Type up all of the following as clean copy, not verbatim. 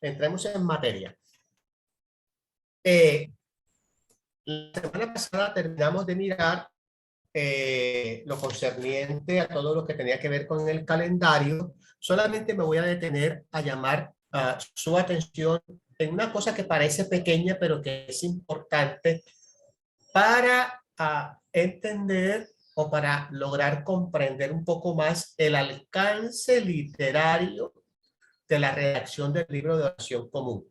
entremos en materia. La semana pasada terminamos de mirar lo concerniente a todo lo que tenía que ver con el calendario. Solamente me voy a detener a llamar su atención en una cosa que parece pequeña, pero que es importante para entender o para lograr comprender un poco más el alcance literario de la redacción del libro de oración común.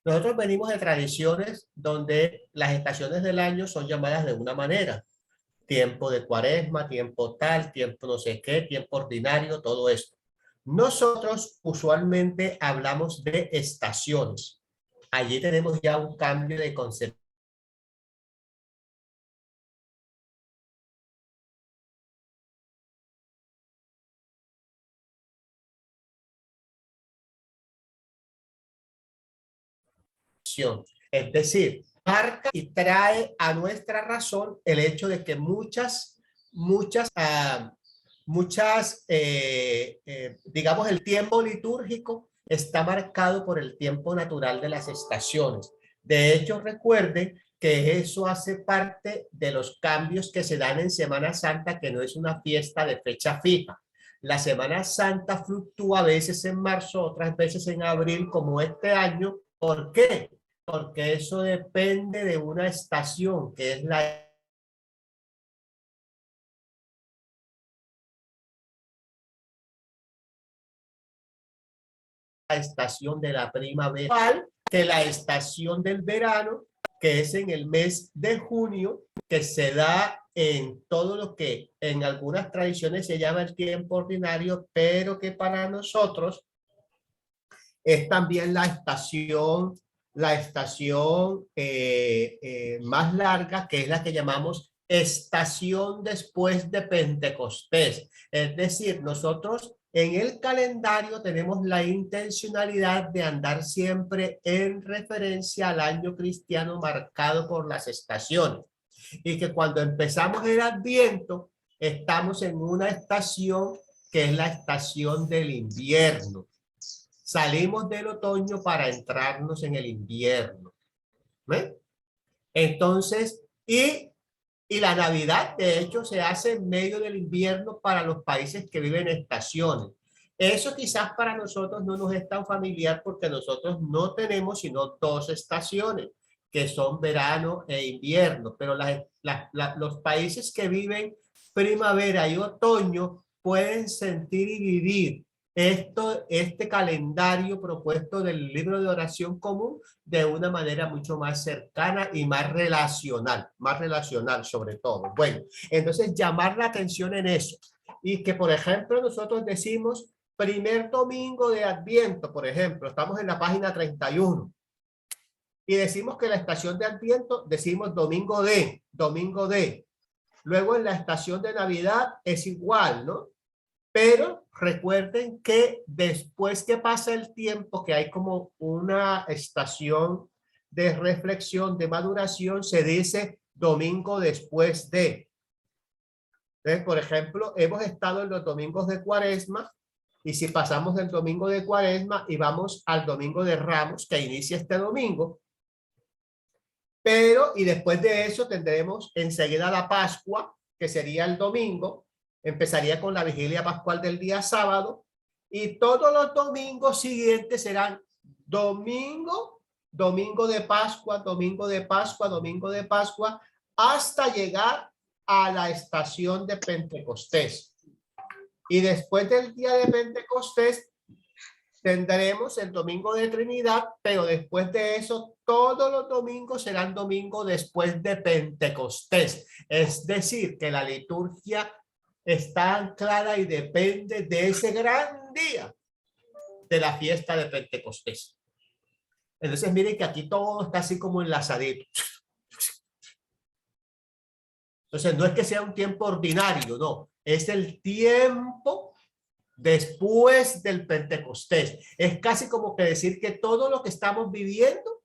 Nosotros venimos de tradiciones donde las estaciones del año son llamadas de una manera. Tiempo de cuaresma, tiempo tal, tiempo no sé qué, tiempo ordinario, todo esto. Nosotros usualmente hablamos de estaciones. Allí tenemos ya un cambio de concepción. Es decir, marca y trae a nuestra razón el hecho de que digamos, el tiempo litúrgico está marcado por el tiempo natural de las estaciones. De hecho, recuerden que eso hace parte de los cambios que se dan en Semana Santa, que no es una fiesta de fecha fija. La Semana Santa fluctúa a veces en marzo, otras veces en abril, como este año. ¿Por qué? Porque eso depende de una estación, que es la estación de la primavera, que la estación del verano, que es en el mes de junio, que se da en todo lo que en algunas tradiciones se llama el tiempo ordinario, pero que para nosotros es también la estación más larga, que es la que llamamos estación después de Pentecostés. Es decir, nosotros en el calendario tenemos la intencionalidad de andar siempre en referencia al año cristiano marcado por las estaciones. Y que cuando empezamos el Adviento, estamos en una estación que es la estación del invierno. Salimos del otoño para entrarnos en el invierno. ¿Ve? Entonces, y la Navidad, de hecho, se hace en medio del invierno para los países que viven estaciones. Eso quizás para nosotros no nos es tan familiar porque nosotros no tenemos sino dos estaciones, que son verano e invierno, pero los países que viven primavera y otoño pueden sentir y vivir este calendario propuesto del libro de oración común de una manera mucho más cercana y más relacional sobre todo. Bueno, entonces llamar la atención en eso. Y que, por ejemplo, nosotros decimos primer domingo de Adviento, por ejemplo, estamos en la página 31. Y decimos que la estación de Adviento, decimos domingo de. Luego en la estación de Navidad es igual, ¿no? Pero recuerden que después que pasa el tiempo, que hay como una estación de reflexión, de maduración, se dice domingo después de. Entonces, por ejemplo, hemos estado en los domingos de Cuaresma, y si pasamos del domingo de Cuaresma y vamos al domingo de Ramos, que inicia este domingo, y después de eso tendremos enseguida la Pascua, que sería el domingo. Empezaría con la vigilia pascual del día sábado, y todos los domingos siguientes serán domingo, domingo de Pascua, domingo de Pascua, domingo de Pascua, hasta llegar a la estación de Pentecostés. Y después del día de Pentecostés tendremos el domingo de Trinidad, pero después de eso todos los domingos serán domingo después de Pentecostés. Es decir, que la liturgia está anclada y depende de ese gran día de la fiesta de Pentecostés. Entonces miren que aquí todo está así como enlazadito. Entonces no es que sea un tiempo ordinario, no, es el tiempo después del Pentecostés. Es casi como que decir que todo lo que estamos viviendo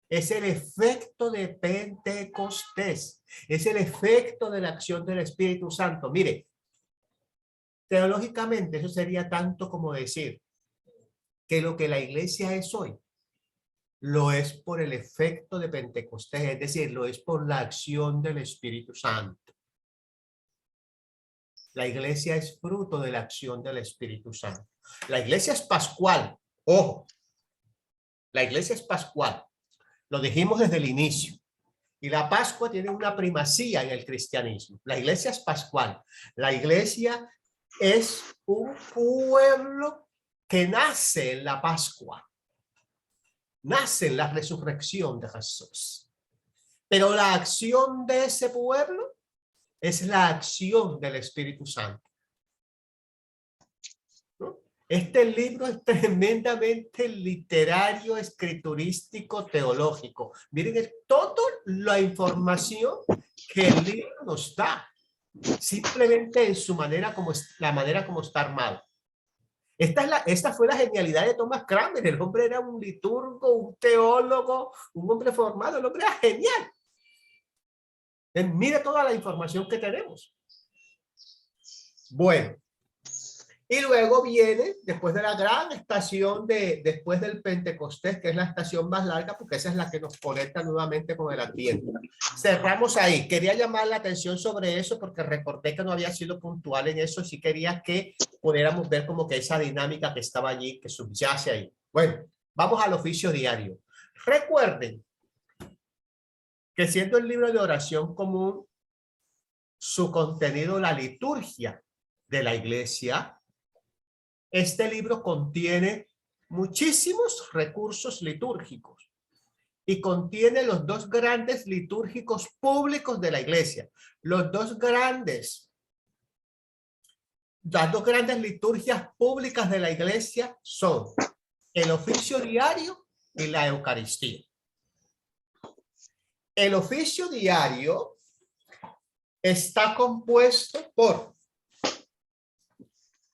es el efecto de Pentecostés, es el efecto de la acción del Espíritu Santo. Mire, teológicamente eso sería tanto como decir que lo que la iglesia es hoy, lo es por el efecto de Pentecostés, es decir, lo es por la acción del Espíritu Santo. La iglesia es fruto de la acción del Espíritu Santo. La iglesia es pascual, ojo, la iglesia es pascual, lo dijimos desde el inicio. Y la Pascua tiene una primacía en el cristianismo. La iglesia es pascual. La iglesia es un pueblo que nace en la Pascua. Nace en la resurrección de Jesús. Pero la acción de ese pueblo es la acción del Espíritu Santo. ¿No? Este libro es tremendamente literario, escriturístico, teológico. Miren, es toda la información que el libro nos da, simplemente en su manera como la manera como está armado. Esta fue la genialidad de Thomas Cranmer. El hombre era un liturgo, un teólogo, un hombre formado. El hombre era genial. Mire toda la información que tenemos. Bueno. Y luego viene, después de la gran estación después del Pentecostés, que es la estación más larga, porque esa es la que nos conecta nuevamente con el Adviento. Cerramos ahí. Quería llamar la atención sobre eso porque recordé que no había sido puntual en eso. Sí quería que pudiéramos ver como que esa dinámica que estaba allí, que subyace ahí. Bueno, vamos al oficio diario. Recuerden que siendo el libro de oración común, su contenido, la liturgia de la iglesia, este libro contiene muchísimos recursos litúrgicos y contiene los dos grandes litúrgicos públicos de la iglesia. Las dos grandes liturgias públicas de la iglesia son el oficio diario y la Eucaristía. El oficio diario está compuesto por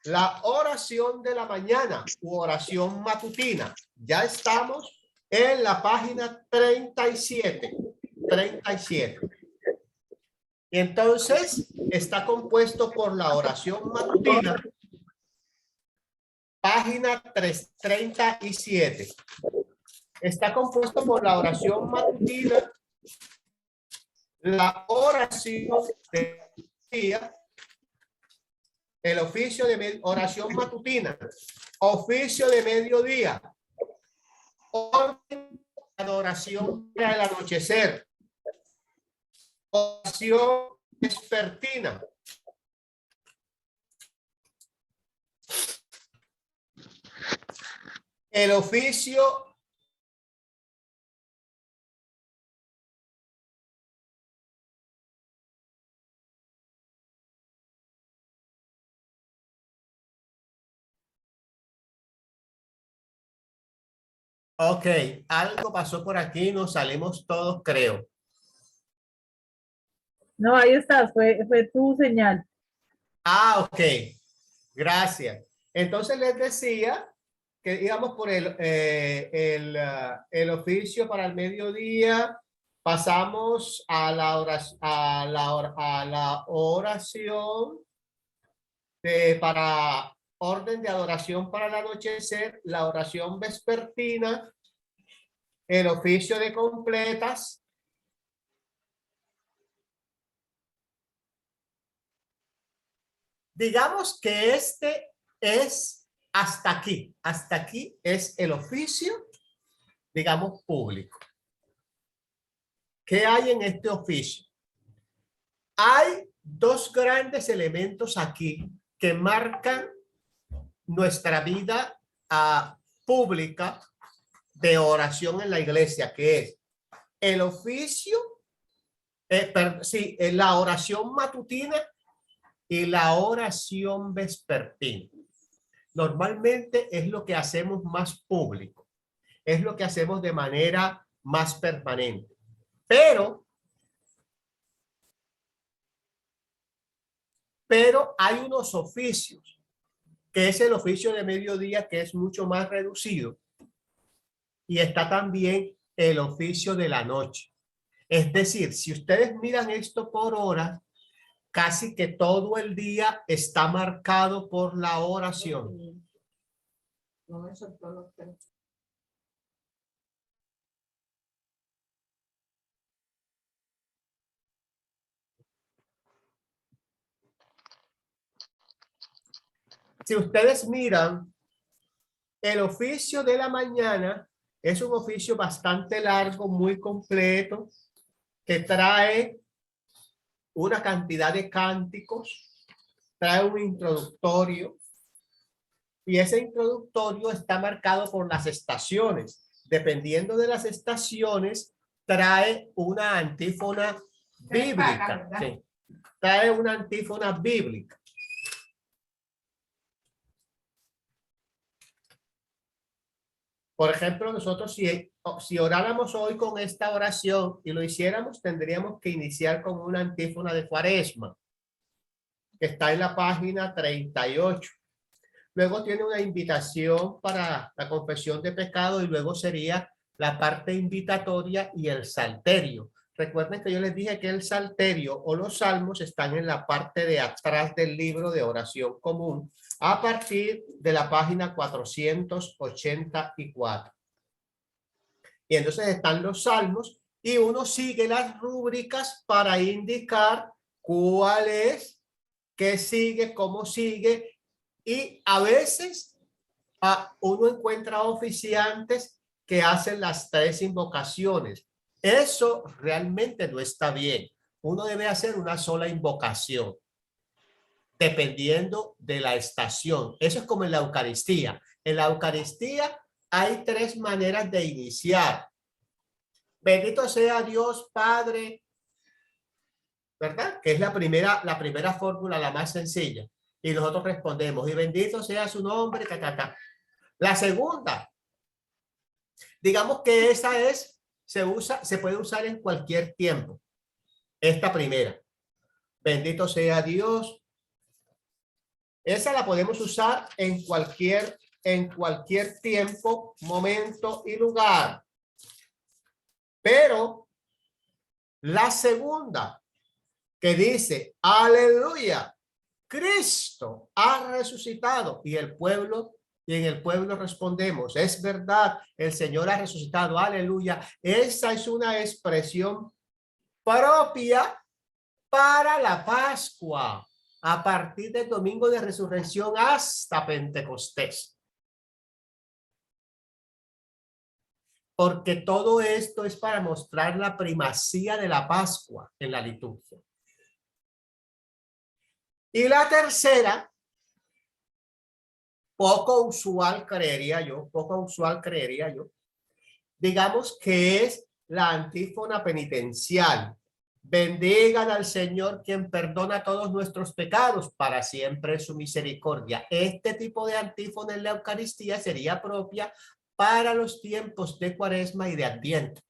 la oración de la mañana u oración matutina. Ya estamos en la página 37. Y entonces está compuesto por la oración matutina, página 37. Está compuesto por la oración matutina, la oración de día, el oficio de oración matutina, oficio de mediodía, orden de adoración para el anochecer, oración vespertina, el oficio Ok, algo pasó por aquí, nos salimos todos, creo. No, ahí estás, fue tu señal. Ah, ok, gracias. Entonces les decía que íbamos por el oficio para el mediodía, pasamos a la oración para orden de adoración para el anochecer, la oración vespertina, el oficio de completas, digamos que este es hasta aquí es el oficio, digamos, público. ¿Qué hay en este oficio? Hay dos grandes elementos aquí que marcan nuestra vida pública de oración en la iglesia, que es el oficio, la oración matutina y la oración vespertina. Normalmente es lo que hacemos más público, es lo que hacemos de manera más permanente. Pero hay unos oficios, que es el oficio de mediodía, que es mucho más reducido, y está también el oficio de la noche. Es decir, si ustedes miran esto por horas, casi que todo el día está marcado por la oración. No me soltó los tres. Si ustedes miran, el oficio de la mañana es un oficio bastante largo, muy completo, que trae una cantidad de cánticos, trae un introductorio, y ese introductorio está marcado por las estaciones. Dependiendo de las estaciones, trae una antífona bíblica. Sí, trae una antífona bíblica. Por ejemplo, nosotros si oráramos hoy con esta oración y lo hiciéramos, tendríamos que iniciar con una antífona de Cuaresma, que está en la página 38. Luego tiene una invitación para la confesión de pecado y luego sería la parte invitatoria y el salterio. Recuerden que yo les dije que el salterio o los salmos están en la parte de atrás del libro de oración común a partir de la página 484. Y entonces están los salmos y uno sigue las rúbricas para indicar cuál es, qué sigue, cómo sigue. Y a veces uno encuentra oficiantes que hacen las tres invocaciones. Eso realmente no está bien. Uno debe hacer una sola invocación, dependiendo de la estación. Eso es como en la Eucaristía. En la Eucaristía hay tres maneras de iniciar. Bendito sea Dios Padre, ¿verdad? Que es la primera fórmula, la más sencilla. Y nosotros respondemos, y bendito sea su nombre, ta, ta, ta. La segunda, digamos que esa se puede usar en cualquier tiempo. Esta primera, bendito sea Dios. Esa la podemos usar en cualquier tiempo, momento y lugar. Pero la segunda, que dice, aleluya, Cristo ha resucitado, y en el pueblo respondemos, es verdad, el Señor ha resucitado, aleluya. Esa es una expresión propia para la Pascua, a partir del domingo de resurrección hasta Pentecostés. Porque todo esto es para mostrar la primacía de la Pascua en la liturgia. Y la tercera, poco usual creería yo, digamos que es la antífona penitencial. Bendigan al Señor quien perdona todos nuestros pecados, para siempre su misericordia. Este tipo de antífona en la Eucaristía sería propia para los tiempos de Cuaresma y de Adviento.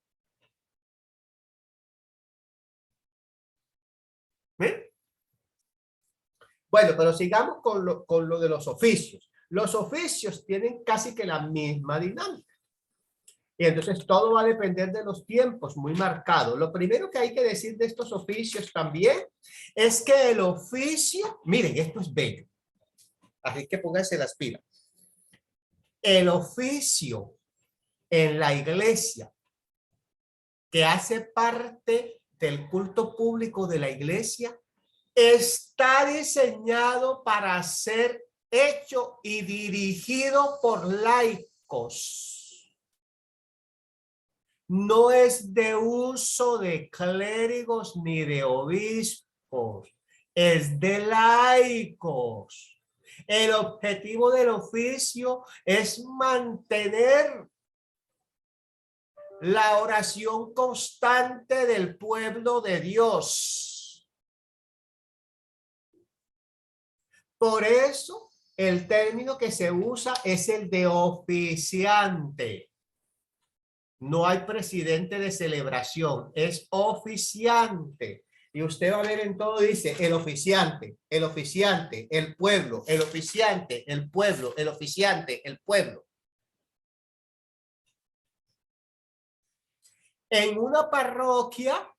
¿Ven? Bueno, pero sigamos con lo de los oficios. Los oficios tienen casi que la misma dinámica. Y entonces todo va a depender de los tiempos, muy marcado. Lo primero que hay que decir de estos oficios también es que el oficio, miren, esto es bello. Así que pónganse las pilas. El oficio en la iglesia que hace parte del culto público de la iglesia está diseñado para ser hecho y dirigido por laicos. No es de uso de clérigos ni de obispos, es de laicos. El objetivo del oficio es mantener la oración constante del pueblo de Dios. Por eso, el término que se usa es el de oficiante. No hay presidente de celebración, es oficiante. Y usted va a ver en todo, dice el oficiante, el pueblo, el oficiante, el pueblo, el oficiante, el pueblo. En una parroquia,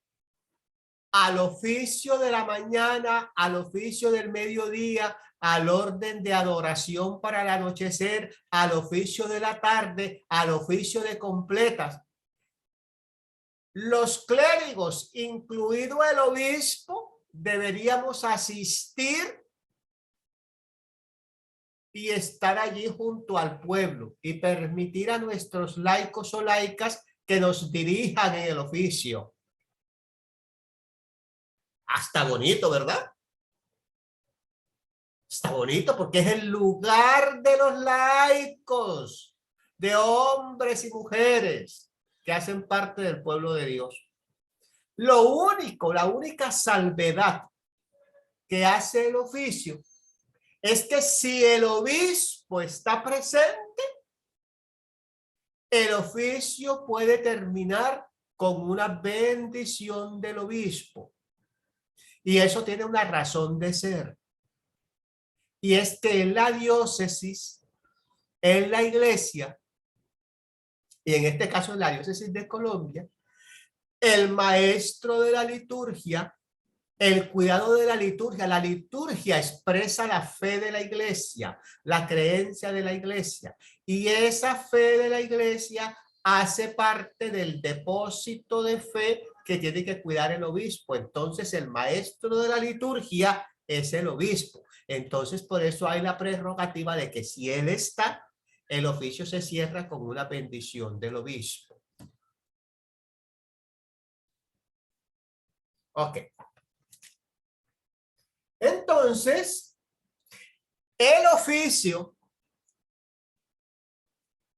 al oficio de la mañana, al oficio del mediodía, al orden de adoración para el anochecer, al oficio de la tarde, al oficio de completas. Los clérigos, incluido el obispo, deberíamos asistir y estar allí junto al pueblo y permitir a nuestros laicos o laicas que nos dirijan en el oficio. Hasta bonito, ¿verdad? Está bonito porque es el lugar de los laicos, de hombres y mujeres que hacen parte del pueblo de Dios. Lo único, la única salvedad que hace el oficio es que si el obispo está presente, el oficio puede terminar con una bendición del obispo. Y eso tiene una razón de ser. Y es que en la diócesis, en la iglesia, y en este caso en la diócesis de Colombia, el maestro de la liturgia, el cuidado de la liturgia expresa la fe de la iglesia, la creencia de la iglesia, y esa fe de la iglesia hace parte del depósito de fe que tiene que cuidar el obispo. Entonces el maestro de la liturgia es el obispo. Entonces por eso hay la prerrogativa de que si él está, el oficio se cierra con una bendición del obispo. Ok. Entonces, el oficio,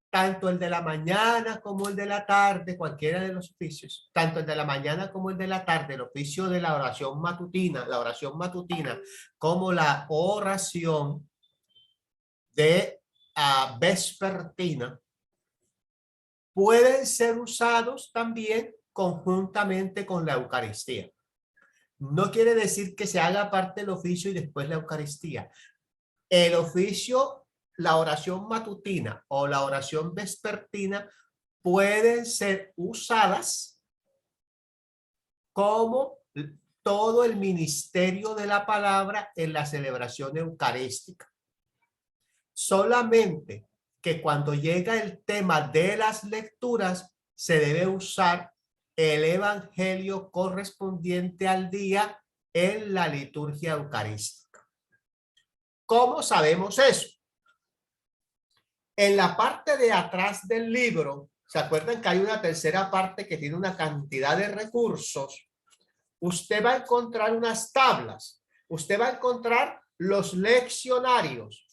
tanto el de la mañana como el de la tarde, cualquiera de los oficios, tanto el de la mañana como el de la tarde, el oficio de la oración matutina como la oración de vespertina, pueden ser usados también conjuntamente con la Eucaristía. No quiere decir que se haga parte del oficio y después la Eucaristía. El oficio, la oración matutina o la oración vespertina pueden ser usadas como todo el ministerio de la palabra en la celebración eucarística. Solamente que cuando llega el tema de las lecturas se debe usar el evangelio correspondiente al día en la liturgia eucarística. ¿Cómo sabemos eso? En la parte de atrás del libro, ¿se acuerdan que hay una tercera parte que tiene una cantidad de recursos? Usted va a encontrar unas tablas. Usted va a encontrar los leccionarios.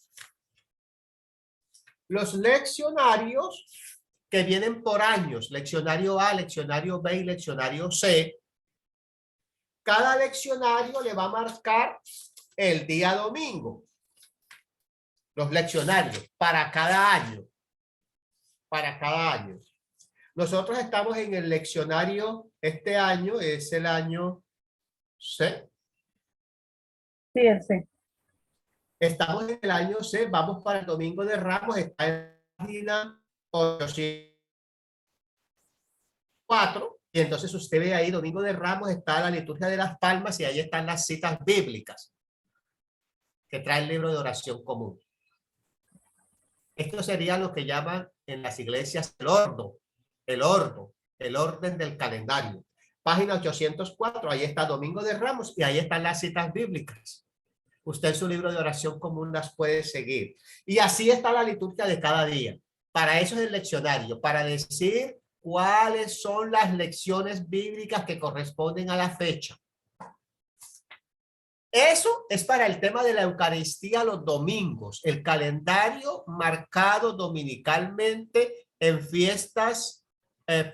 Los leccionarios que vienen por años, leccionario A, leccionario B y leccionario C. Cada leccionario le va a marcar el día domingo. Los leccionarios para cada año. Para cada año. Nosotros estamos en el leccionario, este año es el año C. Sí, sí. Estamos en el año C, vamos para el Domingo de Ramos, está en la página 804, y entonces usted ve ahí, Domingo de Ramos, está la liturgia de las palmas, y ahí están las citas bíblicas que trae el libro de oración común. Esto sería lo que llaman en las iglesias el orden del calendario. Página 804, ahí está Domingo de Ramos, y ahí están las citas bíblicas. Usted en su libro de oración común las puede seguir. Y así está la liturgia de cada día. Para eso es el leccionario, para decir cuáles son las lecciones bíblicas que corresponden a la fecha. Eso es para el tema de la Eucaristía los domingos, el calendario marcado dominicalmente en fiestas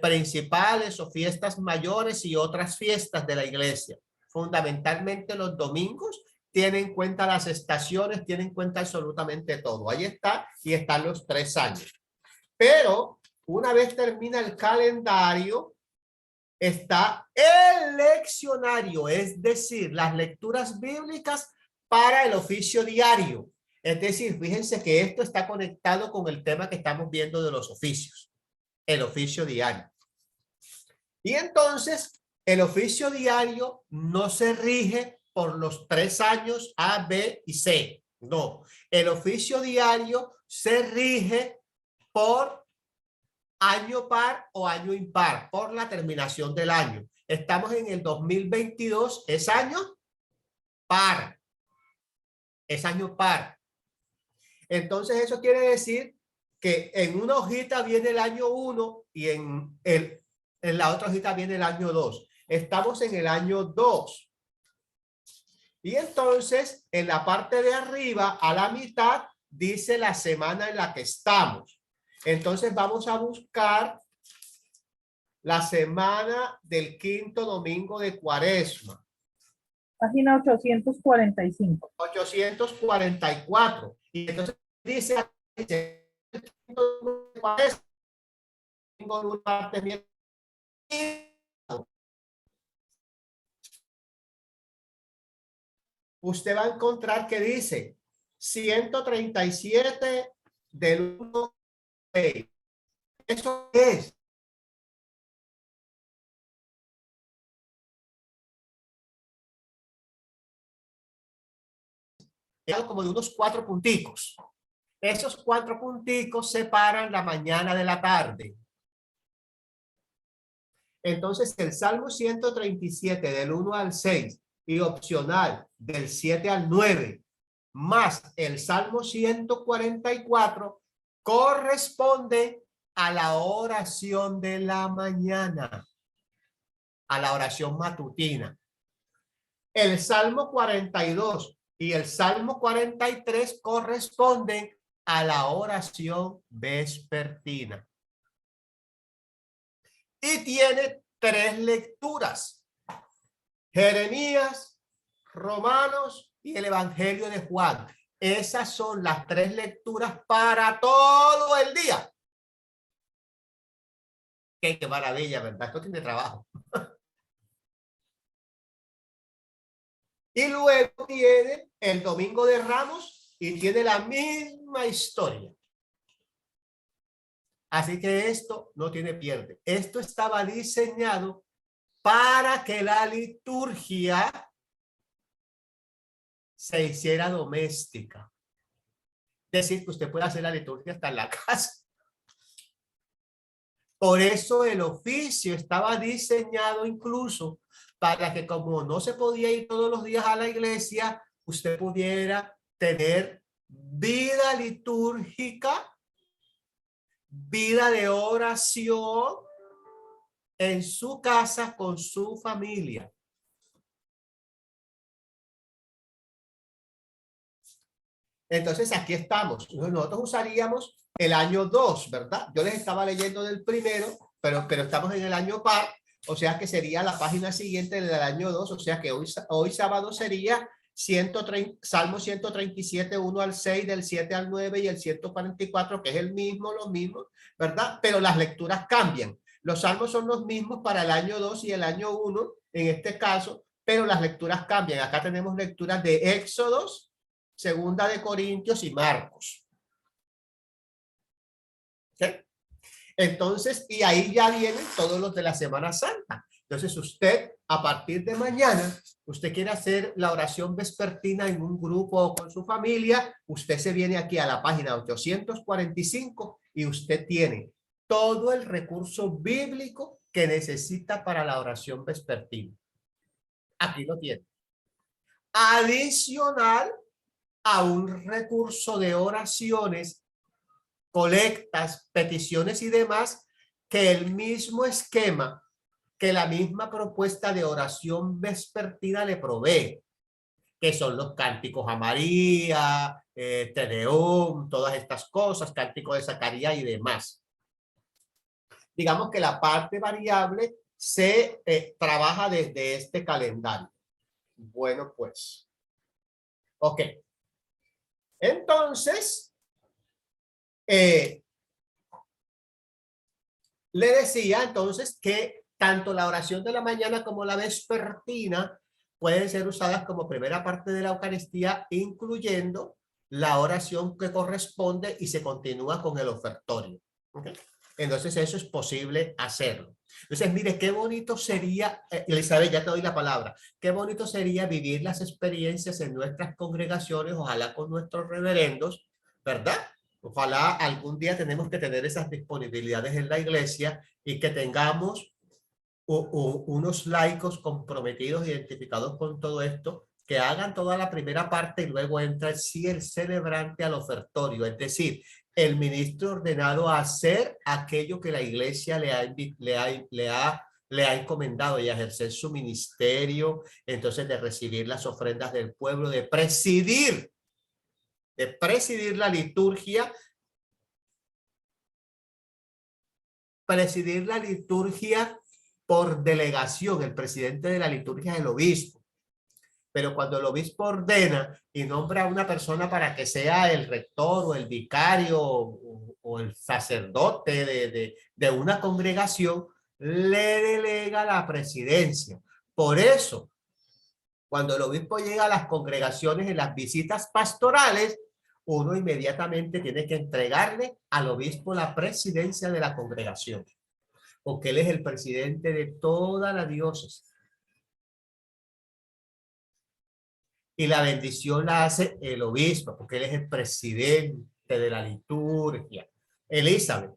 principales o fiestas mayores y otras fiestas de la iglesia. Fundamentalmente los domingos tienen en cuenta las estaciones, tienen en cuenta absolutamente todo. Ahí está, y están los 3 años. Pero una vez termina el calendario, está el leccionario, es decir, las lecturas bíblicas para el oficio diario. Es decir, fíjense que esto está conectado con el tema que estamos viendo de los oficios, el oficio diario. Y entonces, el oficio diario no se rige por los 3 años A, B y C. No, el oficio diario se rige por año par o año impar, por la terminación del año. Estamos en el 2022, es año par. Es año par. Entonces eso quiere decir que en una hojita viene el año 1 y en la otra hojita viene el año 2. Estamos en el año 2. Y entonces en la parte de arriba, a la mitad, dice la semana en la que estamos. Entonces vamos a buscar la semana del quinto domingo de Cuaresma. Página 845. 844. Y entonces dice, usted va a encontrar que dice 137 del 1. Eso es. Como de unos 4 punticos. Esos 4 punticos separan la mañana de la tarde. Entonces, el Salmo 137 del 1 al 6 y opcional del 7 al 9, más el Salmo 144, corresponde a la oración de la mañana, a la oración matutina. El Salmo 42 y el Salmo 43 corresponden a la oración vespertina. Y tiene 3 lecturas: Jeremías, Romanos y el Evangelio de Juan. Esas son las 3 lecturas para todo el día. Qué maravilla, ¿verdad? Esto tiene trabajo. Y luego tiene el Domingo de Ramos y tiene la misma historia. Así que esto no tiene pierde. Esto estaba diseñado para que la liturgia se hiciera doméstica. Es decir, que usted puede hacer la liturgia hasta en la casa. Por eso el oficio estaba diseñado incluso para que, como no se podía ir todos los días a la iglesia, usted pudiera tener vida litúrgica, vida de oración en su casa con su familia. Entonces aquí estamos. Nosotros usaríamos el año 2, ¿verdad? Yo les estaba leyendo del primero, pero estamos en el año par, o sea que sería la página siguiente del año 2, o sea que hoy sábado sería Salmo 137, 1 al 6, del 7 al 9 y el 144, que es el mismo, lo mismo, ¿verdad? Pero las lecturas cambian. Los salmos son los mismos para el año 2 y el año 1, en este caso, pero las lecturas cambian. Acá tenemos lecturas de Éxodos, Segunda de Corintios y Marcos. ¿Sí? Entonces, y ahí ya vienen todos los de la Semana Santa. Entonces, usted, a partir de mañana, usted quiere hacer la oración vespertina en un grupo o con su familia, usted se viene aquí a la página 845 y usted tiene todo el recurso bíblico que necesita para la oración vespertina. Aquí lo tiene. Adicional a un recurso de oraciones, colectas, peticiones y demás, que el mismo esquema, que la misma propuesta de oración vespertina le provee, que son los cánticos a María, Te Deum, todas estas cosas, cántico de Zacarías y demás. Digamos que la parte variable se trabaja desde este calendario. Bueno, pues. Ok. Entonces, le decía entonces que tanto la oración de la mañana como la vespertina pueden ser usadas como primera parte de la Eucaristía, incluyendo la oración que corresponde y se continúa con el ofertorio. ¿Okay? Entonces eso es posible hacerlo. Entonces, mire, qué bonito sería, Elizabeth, ya te doy la palabra, qué bonito sería vivir las experiencias en nuestras congregaciones, ojalá con nuestros reverendos, ¿verdad? Ojalá algún día tenemos que tener esas disponibilidades en la iglesia y que tengamos unos laicos comprometidos, identificados con todo esto, que hagan toda la primera parte y luego entra sí el celebrante al ofertorio, es decir, el ministro ordenado a hacer aquello que la iglesia le ha encomendado y a ejercer su ministerio, entonces de recibir las ofrendas del pueblo, de presidir la liturgia, por delegación. El presidente de la liturgia es el obispo. Pero cuando el obispo ordena y nombra a una persona para que sea el rector o el vicario o el sacerdote de una congregación, le delega la presidencia. Por eso, cuando el obispo llega a las congregaciones en las visitas pastorales, uno inmediatamente tiene que entregarle al obispo la presidencia de la congregación, porque él es el presidente de toda la diócesis. Y la bendición la hace el obispo, porque él es el presidente de la liturgia. Elizabeth.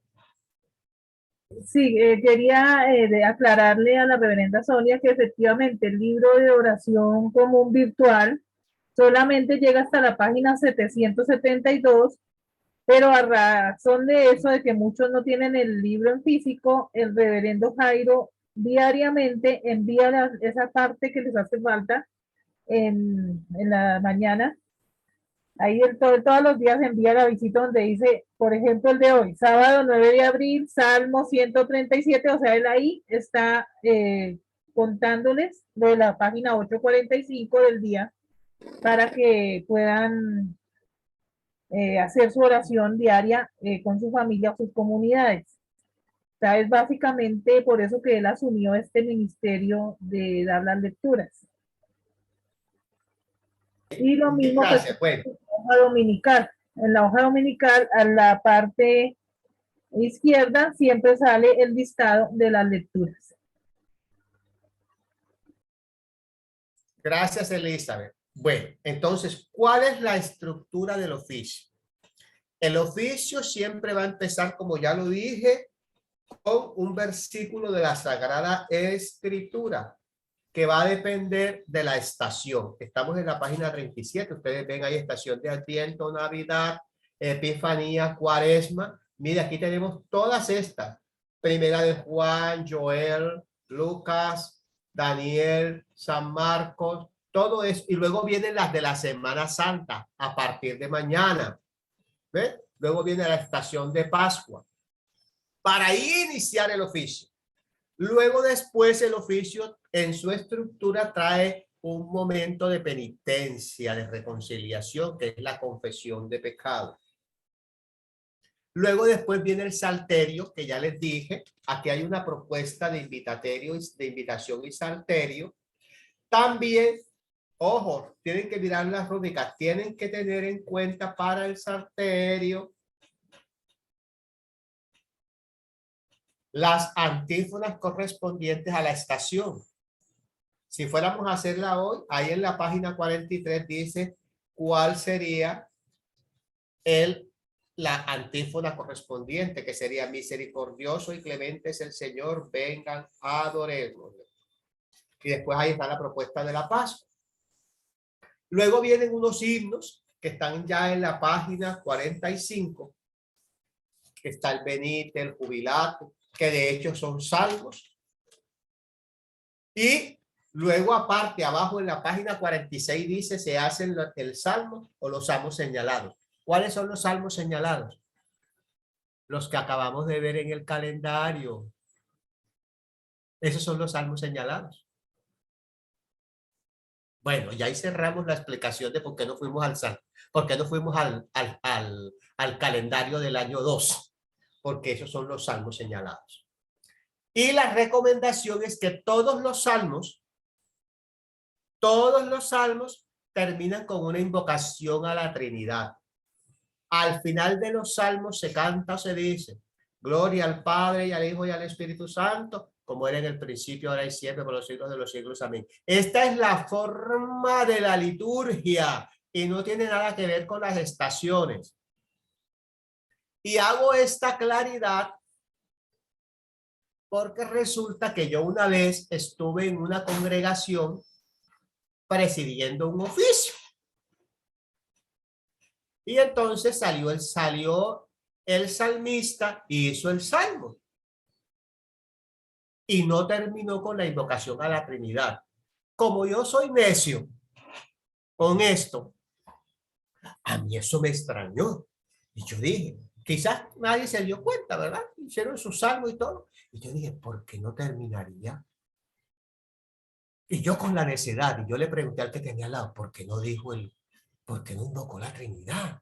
Sí, quería aclararle a la reverenda Sonia que efectivamente el libro de oración común virtual solamente llega hasta la página 772, pero a razón de eso, de que muchos no tienen el libro en físico, el reverendo Jairo diariamente envía esa parte que les hace falta en la mañana. Ahí todos los días envía la visita donde dice, por ejemplo, el de hoy, sábado 9 de abril, Salmo 137, o sea, él ahí está contándoles de la página 845 del día para que puedan hacer su oración diaria con su familia o sus comunidades. O sea, es básicamente por eso que él asumió este ministerio de dar las lecturas. Y lo mismo Gracias, pues, en la hoja dominical. En la hoja dominical, a la parte izquierda, siempre sale el listado de las lecturas. Gracias, Elizabeth. Bueno, entonces, ¿cuál es la estructura del oficio? El oficio siempre va a empezar, como ya lo dije, con un versículo de la Sagrada Escritura, que va a depender de la estación. Estamos en la página 37. Ustedes ven ahí estación de Adviento, Navidad, Epifanía, Cuaresma. Mire, aquí tenemos todas estas. Primera de Juan, Joel, Lucas, Daniel, San Marcos, todo eso. Y luego vienen las de la Semana Santa a partir de mañana. ¿Ve? Luego viene la estación de Pascua. Para ahí iniciar el oficio. Luego después el oficio en su estructura trae un momento de penitencia, de reconciliación, que es la confesión de pecado. Luego después viene el salterio, que ya les dije, aquí hay una propuesta de invitación y salterio. También, ojo, tienen que mirar las rúbricas, tienen que tener en cuenta para el salterio las antífonas correspondientes a la estación. Si fuéramos a hacerla hoy, ahí en la página 43 dice cuál sería la antífona correspondiente, que sería misericordioso y clemente es el Señor, vengan, adoremos. Y después ahí está la propuesta de la Pascua. Luego vienen unos himnos que están ya en la página 45, que está el Benite, el Jubilato, que de hecho son salmos. Y luego aparte, abajo en la página 46 dice, se hacen el salmo o los salmos señalados. ¿Cuáles son los salmos señalados? Los que acabamos de ver en el calendario. Esos son los salmos señalados. Bueno, y ahí cerramos la explicación de por qué no fuimos al salmo, por qué no fuimos al calendario del año 2, porque esos son los salmos señalados. Y la recomendación es que todos los salmos terminan con una invocación a la Trinidad. Al final de los salmos se canta o se dice, Gloria al Padre, y al Hijo, y al Espíritu Santo, como era en el principio, ahora y siempre, por los siglos de los siglos. Amén. Esta es la forma de la liturgia y no tiene nada que ver con las estaciones. Y hago esta claridad porque resulta que yo una vez estuve en una congregación presidiendo un oficio. Y entonces salió el salmista y hizo el salmo. Y no terminó con la invocación a la Trinidad. Como yo soy necio con esto, a mí eso me extrañó. Y yo dije, quizás nadie se dio cuenta, ¿verdad? Hicieron su salmo y todo. Y yo dije, ¿por qué no terminaría? Y yo con la necedad, y yo le pregunté al que tenía al lado, ¿por qué no por qué no invocó la Trinidad?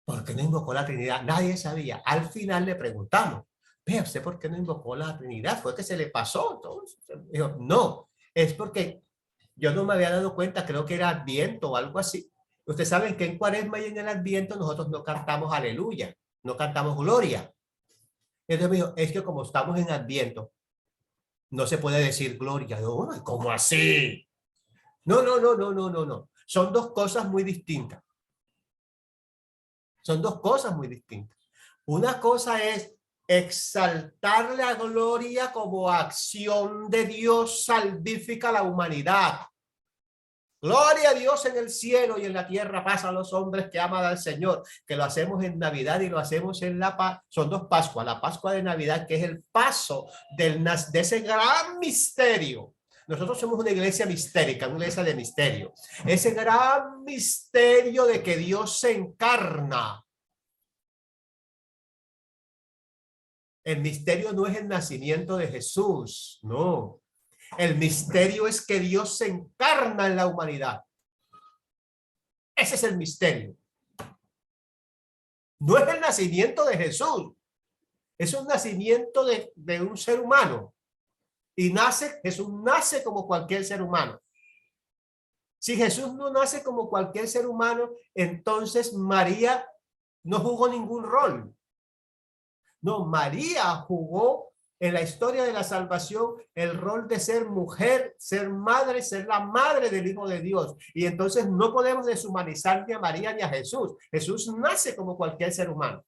¿Por qué no invocó la Trinidad? Nadie sabía. Al final le preguntamos, vea, ¿usted por qué no invocó la Trinidad? ¿Fue que se le pasó? Entonces, dijo, no, es porque yo no me había dado cuenta, creo que era Adviento o algo así. Ustedes saben que en Cuaresma y en el Adviento nosotros no cantamos aleluya, no cantamos gloria. Entonces me dijo, es que como estamos en Adviento, no se puede decir gloria. Yo, ¿cómo así? No, no, no, no, no, no, no. Son dos cosas muy distintas. Son dos cosas muy distintas. Una cosa es exaltar la gloria como acción de Dios salvífica a la humanidad. Gloria a Dios en el cielo y en la tierra paz a los hombres que aman al Señor, que lo hacemos en Navidad y lo hacemos en la paz. Son dos Pascuas, la Pascua de Navidad, que es el paso de ese gran misterio. Nosotros somos una iglesia mistérica, una iglesia de misterio. Ese gran misterio de que Dios se encarna. El misterio no es el nacimiento de Jesús, no. El misterio es que Dios se encarna en la humanidad. Ese es el misterio. No es el nacimiento de Jesús. Es un nacimiento de un ser humano. Y Jesús nace como cualquier ser humano. Si Jesús no nace como cualquier ser humano, entonces María no jugó ningún rol. No, María jugó en la historia de la salvación el rol de ser mujer, ser madre, ser la madre del Hijo de Dios. Y entonces no podemos deshumanizar ni a María ni a Jesús. Jesús nace como cualquier ser humano.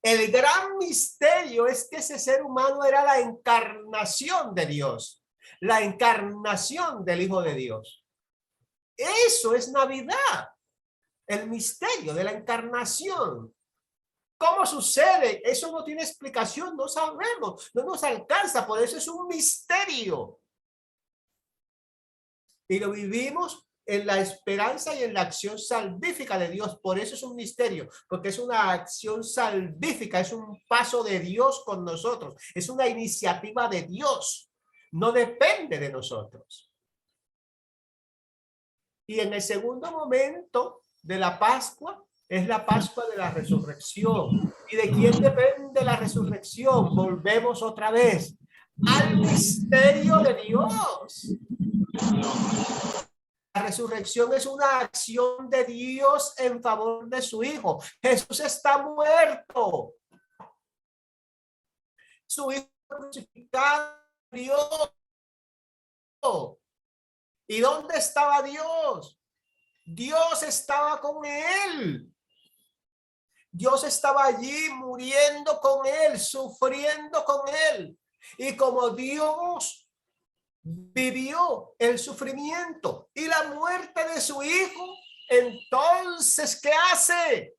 El gran misterio es que ese ser humano era la encarnación de Dios, la encarnación del Hijo de Dios. Eso es Navidad, el misterio de la encarnación. ¿Cómo sucede? Eso no tiene explicación, no sabemos, no nos alcanza, por eso es un misterio. Y lo vivimos en la esperanza y en la acción salvífica de Dios. Por eso es un misterio, porque es una acción salvífica, es un paso de Dios con nosotros, es una iniciativa de Dios, no depende de nosotros. Y en el segundo momento de la Pascua, es la Pascua de la resurrección. ¿Y de quién depende la resurrección? Volvemos otra vez al misterio de Dios. La resurrección es una acción de Dios en favor de su Hijo. Jesús está muerto. Su Hijo crucificado, Dios. ¿Y dónde estaba Dios? Dios estaba con él. Dios estaba allí muriendo con él, sufriendo con él. Y como Dios vivió el sufrimiento y la muerte de su hijo, entonces, ¿qué hace?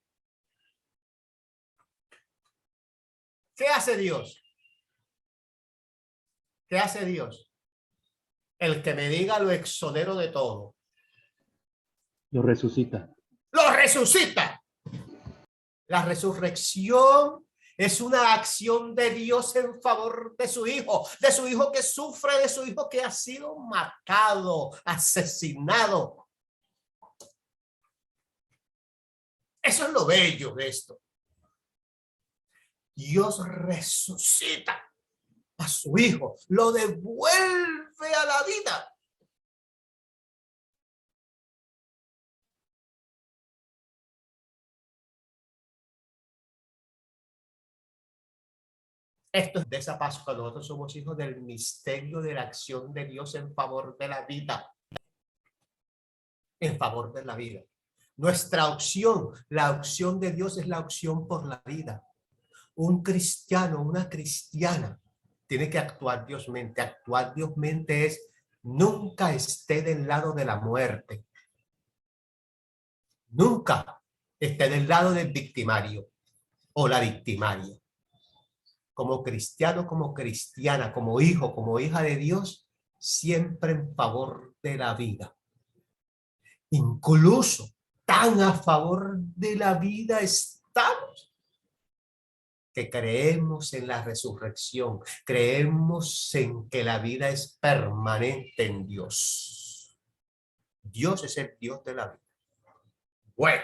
¿Qué hace Dios? ¿Qué hace Dios? El que me diga lo exonero de todo. Lo resucita. ¡Lo resucita! La resurrección es una acción de Dios en favor de su hijo que sufre, de su hijo que ha sido matado, asesinado. Eso es lo bello de esto. Dios resucita a su hijo, lo devuelve a la vida. Esto es de esa Pascua. Nosotros somos hijos del misterio de la acción de Dios en favor de la vida. En favor de la vida. Nuestra opción, la opción de Dios es la opción por la vida. Un cristiano, una cristiana, tiene que actuar diosmente. Actuar diosmente es nunca esté del lado de la muerte. Nunca esté del lado del victimario o la victimaria. Como cristiano, como cristiana, como hijo, como hija de Dios, siempre en favor de la vida. Incluso tan a favor de la vida estamos que creemos en la resurrección, creemos en que la vida es permanente en Dios. Dios es el Dios de la vida. Bueno,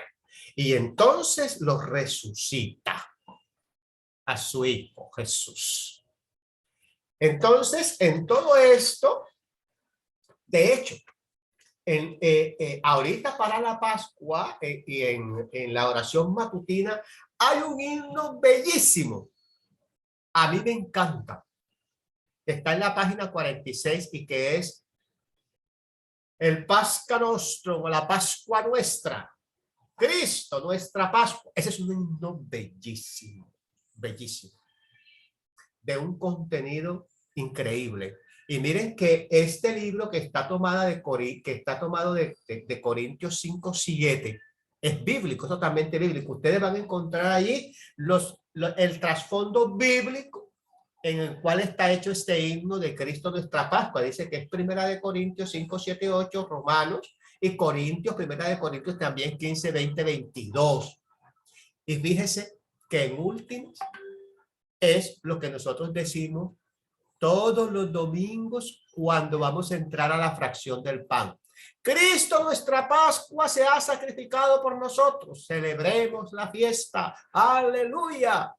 y entonces lo resucita a su Hijo Jesús. Entonces, en todo esto, de hecho, ahorita para la Pascua y en la oración matutina hay un himno bellísimo. A mí me encanta. Está en la página 46 y que es el Pascua Nostro, o la Pascua Nuestra. Cristo, nuestra Pascua. Ese es un himno bellísimo, bellísimo. De un contenido increíble. Y miren que este libro que está tomado de Corintios 5:7 es bíblico, es totalmente bíblico. Ustedes van a encontrar allí el trasfondo bíblico en el cual está hecho este himno de Cristo nuestra Pascua. Dice que es Primera de Corintios 5, 7, 8, Romanos, y Corintios, Primera de Corintios también 15, 20, 22. Y fíjese que en últimas es lo que nosotros decimos todos los domingos cuando vamos a entrar a la fracción del pan. Cristo nuestra Pascua se ha sacrificado por nosotros. Celebremos la fiesta. Aleluya.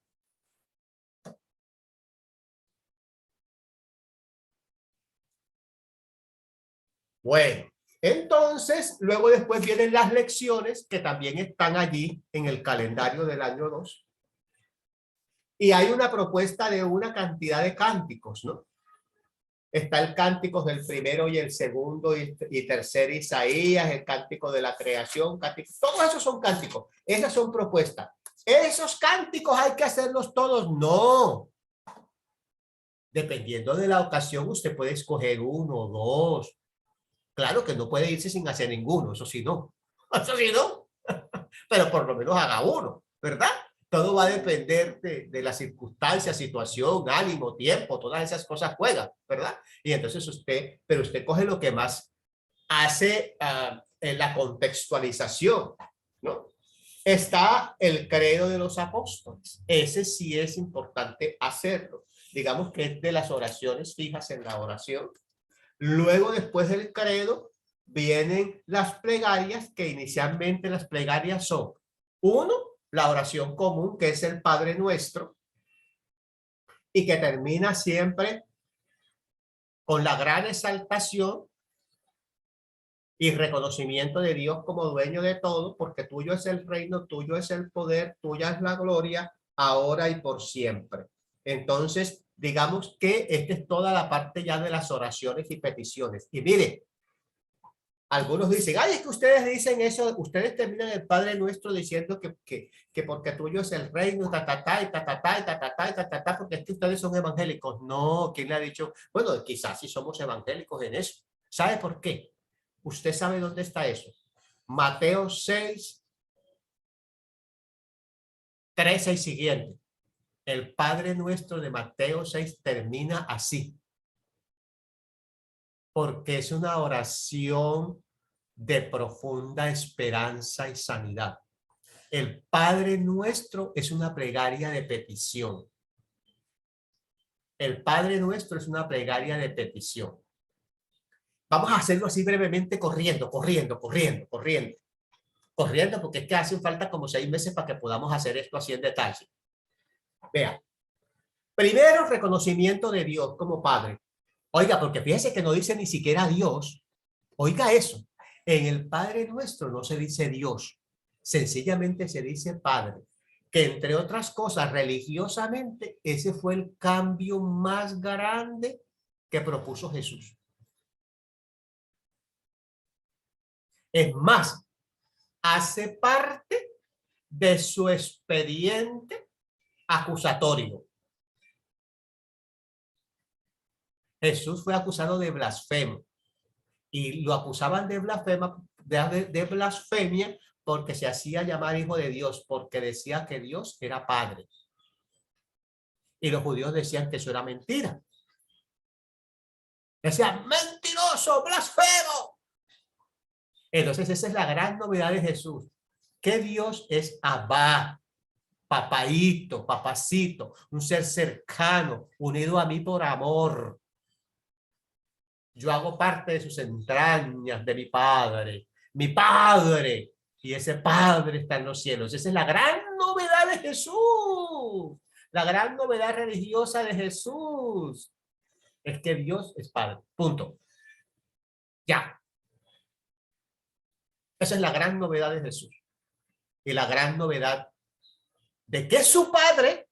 Bueno, entonces luego después vienen las lecciones que también están allí en el calendario del año 2. Y hay una propuesta de una cantidad de cánticos, ¿no? Está el cántico del primero y el segundo y tercer Isaías, el cántico de la creación, todos esos son cánticos, esas son propuestas. ¿Esos cánticos hay que hacerlos todos? No. Dependiendo de la ocasión, usted puede escoger uno o dos. Claro que no puede irse sin hacer ninguno, eso sí no. Eso sí no. Pero por lo menos haga uno, ¿verdad? Todo va a depender de la circunstancia, situación, ánimo, tiempo, todas esas cosas juegan, ¿verdad? Y entonces usted coge lo que más hace en la contextualización, ¿no? Está el credo de los apóstoles. Ese sí es importante hacerlo. Digamos que es de las oraciones fijas en la oración. Luego, después del credo, vienen las plegarias, que inicialmente las plegarias son, uno, la oración común, que es el Padre Nuestro, y que termina siempre con la gran exaltación y reconocimiento de Dios como dueño de todo, porque tuyo es el reino, tuyo es el poder, tuya es la gloria, ahora y por siempre. Entonces, digamos que esta es toda la parte ya de las oraciones y peticiones. Y mire, algunos dicen, ay, es que ustedes dicen eso, ustedes terminan el Padre Nuestro diciendo que porque tuyo es el reino, porque es que ustedes son evangélicos. No, ¿quién le ha dicho? Bueno, quizás sí somos evangélicos en eso. ¿Sabe por qué? ¿Usted sabe dónde está eso? Mateo 6, 13 y siguiente. El Padre Nuestro de Mateo 6 termina así. Porque es una oración de profunda esperanza y sanidad. El Padre Nuestro es una plegaria de petición. El Padre Nuestro es una plegaria de petición. Vamos a hacerlo así brevemente, corriendo, porque es que hacen falta como 6 meses para que podamos hacer esto así en detalle. Vea, primero, reconocimiento de Dios como Padre. Oiga, porque fíjese que no dice ni siquiera Dios. Oiga eso. En el Padre Nuestro no se dice Dios. Sencillamente se dice Padre. que entre otras cosas, religiosamente, ese fue el cambio más grande que propuso Jesús. Es más, hace parte de su expediente acusatorio. Jesús fue acusado de blasfemo y lo acusaban de blasfemia porque se hacía llamar hijo de Dios, porque decía que Dios era padre. Y los judíos decían que eso era mentira. Decían, mentiroso, blasfemo. Entonces esa es la gran novedad de Jesús, que Dios es Abba, papaíto, papacito, un ser cercano, unido a mí por amor. Yo hago parte de sus entrañas, de mi Padre, y ese Padre está en los cielos. Esa es la gran novedad de Jesús, la gran novedad religiosa de Jesús, es que Dios es Padre, punto. Ya. Esa es la gran novedad de Jesús. Y la gran novedad de que su Padre,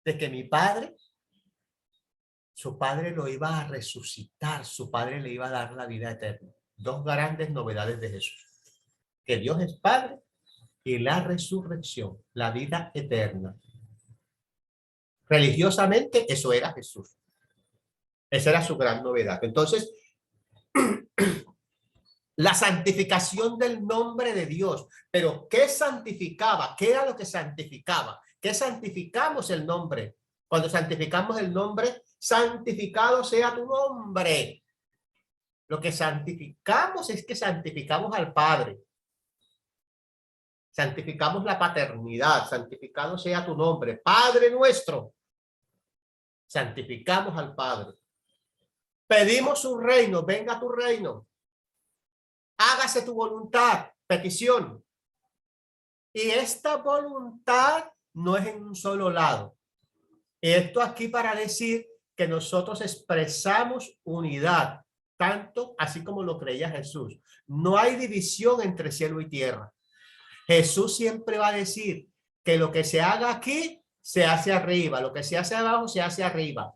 de que mi Padre, su Padre lo iba a resucitar, su Padre le iba a dar la vida eterna. Dos grandes novedades de Jesús. Que Dios es Padre y la resurrección, la vida eterna. Religiosamente, eso era Jesús. Esa era su gran novedad. Entonces, la santificación del nombre de Dios. Pero ¿qué santificaba? ¿Qué era lo que santificaba? ¿Qué santificamos el nombre? Cuando santificamos el nombre, santificado sea tu nombre. Lo que santificamos es que santificamos al Padre. Santificamos la paternidad. Santificado sea tu nombre. Padre nuestro. Santificamos al Padre. Pedimos un reino. Venga tu reino. Hágase tu voluntad, petición. Y esta voluntad no es en un solo lado. Esto aquí para decir que nosotros expresamos unidad, tanto así como lo creía Jesús. No hay división entre cielo y tierra. Jesús siempre va a decir que lo que se haga aquí se hace arriba, lo que se hace abajo se hace arriba.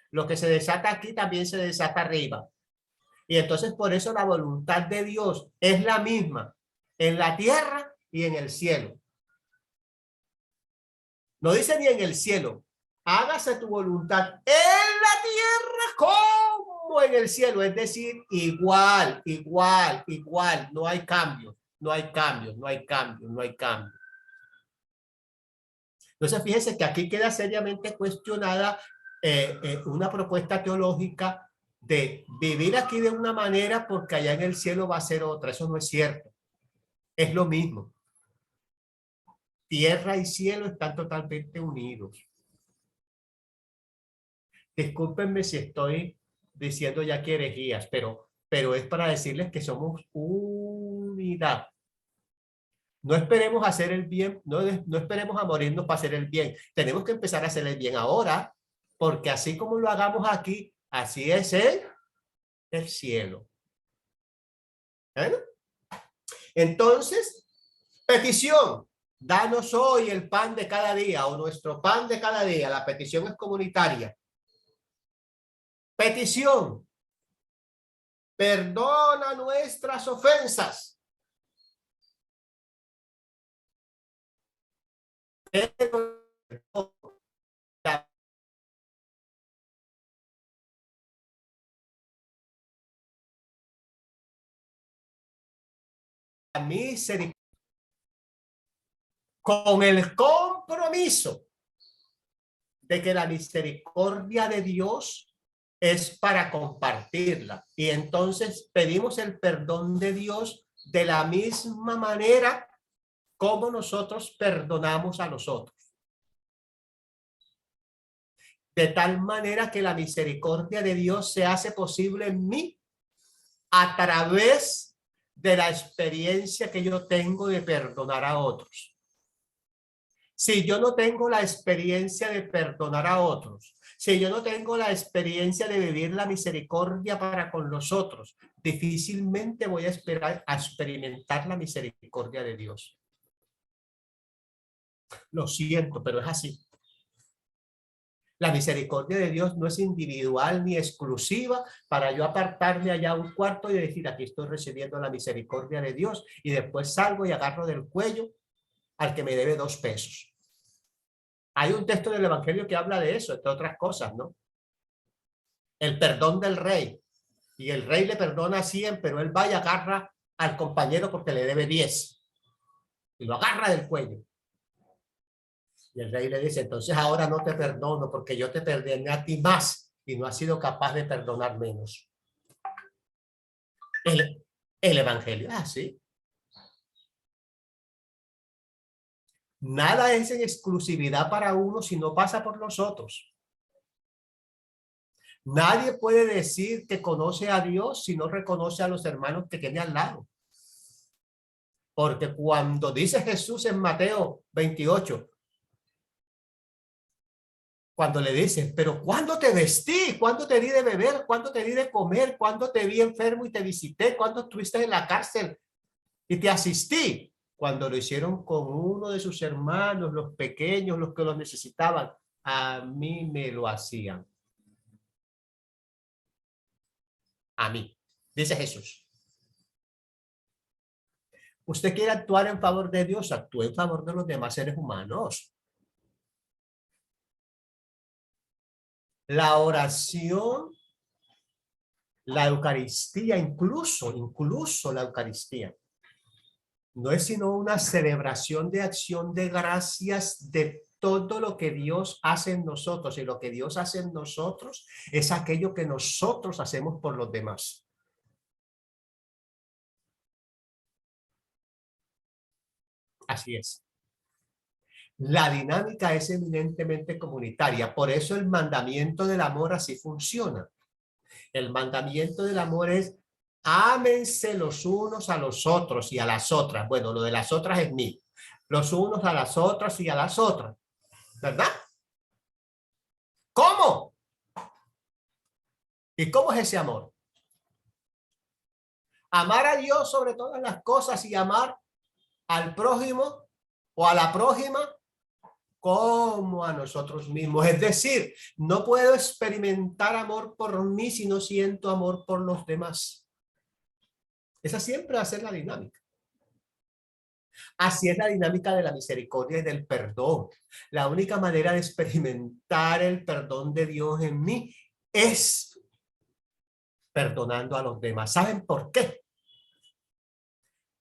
Lo que se desata aquí también se desata arriba. Y entonces por eso la voluntad de Dios es la misma en la tierra y en el cielo. No dice ni en el cielo. Hágase tu voluntad en la tierra como en el cielo. Es decir, igual, igual, igual. No hay cambios, no hay cambios, no hay cambios, no hay cambios. Entonces fíjense que aquí queda seriamente cuestionada una propuesta teológica de vivir aquí de una manera porque allá en el cielo va a ser otra. Eso no es cierto. Es lo mismo. Tierra y cielo están totalmente unidos. Discúlpenme si estoy diciendo ya que herejías, pero es para decirles que somos unidad. No esperemos hacer el bien, no esperemos a morirnos para hacer el bien. Tenemos que empezar a hacer el bien ahora, porque así como lo hagamos aquí, así es el cielo. ¿Eh? Entonces, petición. Danos hoy el pan de cada día o nuestro pan de cada día. La petición es comunitaria. Petición. Perdona nuestras ofensas. La misericordia. Con el compromiso de que la misericordia de Dios es para compartirla. Y entonces pedimos el perdón de Dios de la misma manera como nosotros perdonamos a los otros. De tal manera que la misericordia de Dios se hace posible en mí a través de la experiencia que yo tengo de perdonar a otros. Si yo no tengo la experiencia de perdonar a otros, si yo no tengo la experiencia de vivir la misericordia para con los otros, difícilmente voy a esperar a experimentar la misericordia de Dios. Lo siento, pero es así. La misericordia de Dios no es individual ni exclusiva para yo apartarme allá a un cuarto y decir, aquí estoy recibiendo la misericordia de Dios, y después salgo y agarro del cuello al que me debe 2 pesos. Hay un texto del Evangelio que habla de eso, entre otras cosas, ¿no? El perdón del rey. Y el rey le perdona 100, pero él va y agarra al compañero porque le debe 10. Y lo agarra del cuello. Y el rey le dice, entonces ahora no te perdono porque yo te perdoné a ti más y no has sido capaz de perdonar menos. El Evangelio es así. Nada es en exclusividad para uno si no pasa por los otros. Nadie puede decir que conoce a Dios si no reconoce a los hermanos que tiene al lado. Porque cuando dice Jesús en Mateo 28, cuando le dice, pero ¿cuándo te vestí? ¿Cuándo te di de beber? ¿Cuándo te di de comer? ¿Cuándo te vi enfermo y te visité? ¿Cuándo estuviste en la cárcel y te asistí? Cuando lo hicieron con uno de sus hermanos, los pequeños, los que lo necesitaban, a mí me lo hacían. A mí, dice Jesús. Usted quiere actuar en favor de Dios, actúe en favor de los demás seres humanos. La oración, la Eucaristía, incluso la Eucaristía, no es sino una celebración de acción de gracias de todo lo que Dios hace en nosotros. Y lo que Dios hace en nosotros es aquello que nosotros hacemos por los demás. Así es. La dinámica es eminentemente comunitaria. Por eso el mandamiento del amor así funciona. El mandamiento del amor es ámense los unos a los otros y a las otras. Bueno, lo de las otras es mío. Los unos a las otras y a las otras. ¿Verdad? ¿Cómo? ¿Y cómo es ese amor? Amar a Dios sobre todas las cosas y amar al prójimo o a la prójima como a nosotros mismos. Es decir, no puedo experimentar amor por mí si no siento amor por los demás. Esa siempre va a ser la dinámica. Así es la dinámica de la misericordia y del perdón. La única manera de experimentar el perdón de Dios en mí es perdonando a los demás. ¿Saben por qué?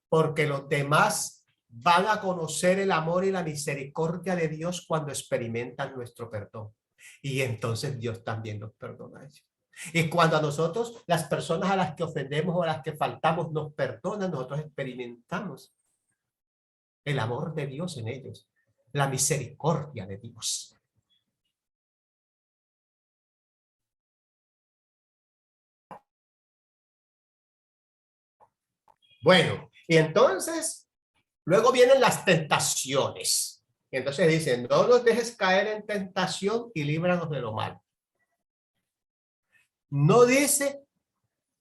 Porque los demás van a conocer el amor y la misericordia de Dios cuando experimentan nuestro perdón. Y entonces Dios también nos perdona a ellos. Y cuando a nosotros, las personas a las que ofendemos o a las que faltamos, nos perdonan, nosotros experimentamos el amor de Dios en ellos, la misericordia de Dios. Bueno, y entonces, luego vienen las tentaciones. Y entonces dicen, no nos dejes caer en tentación y líbranos de lo malo. No dice,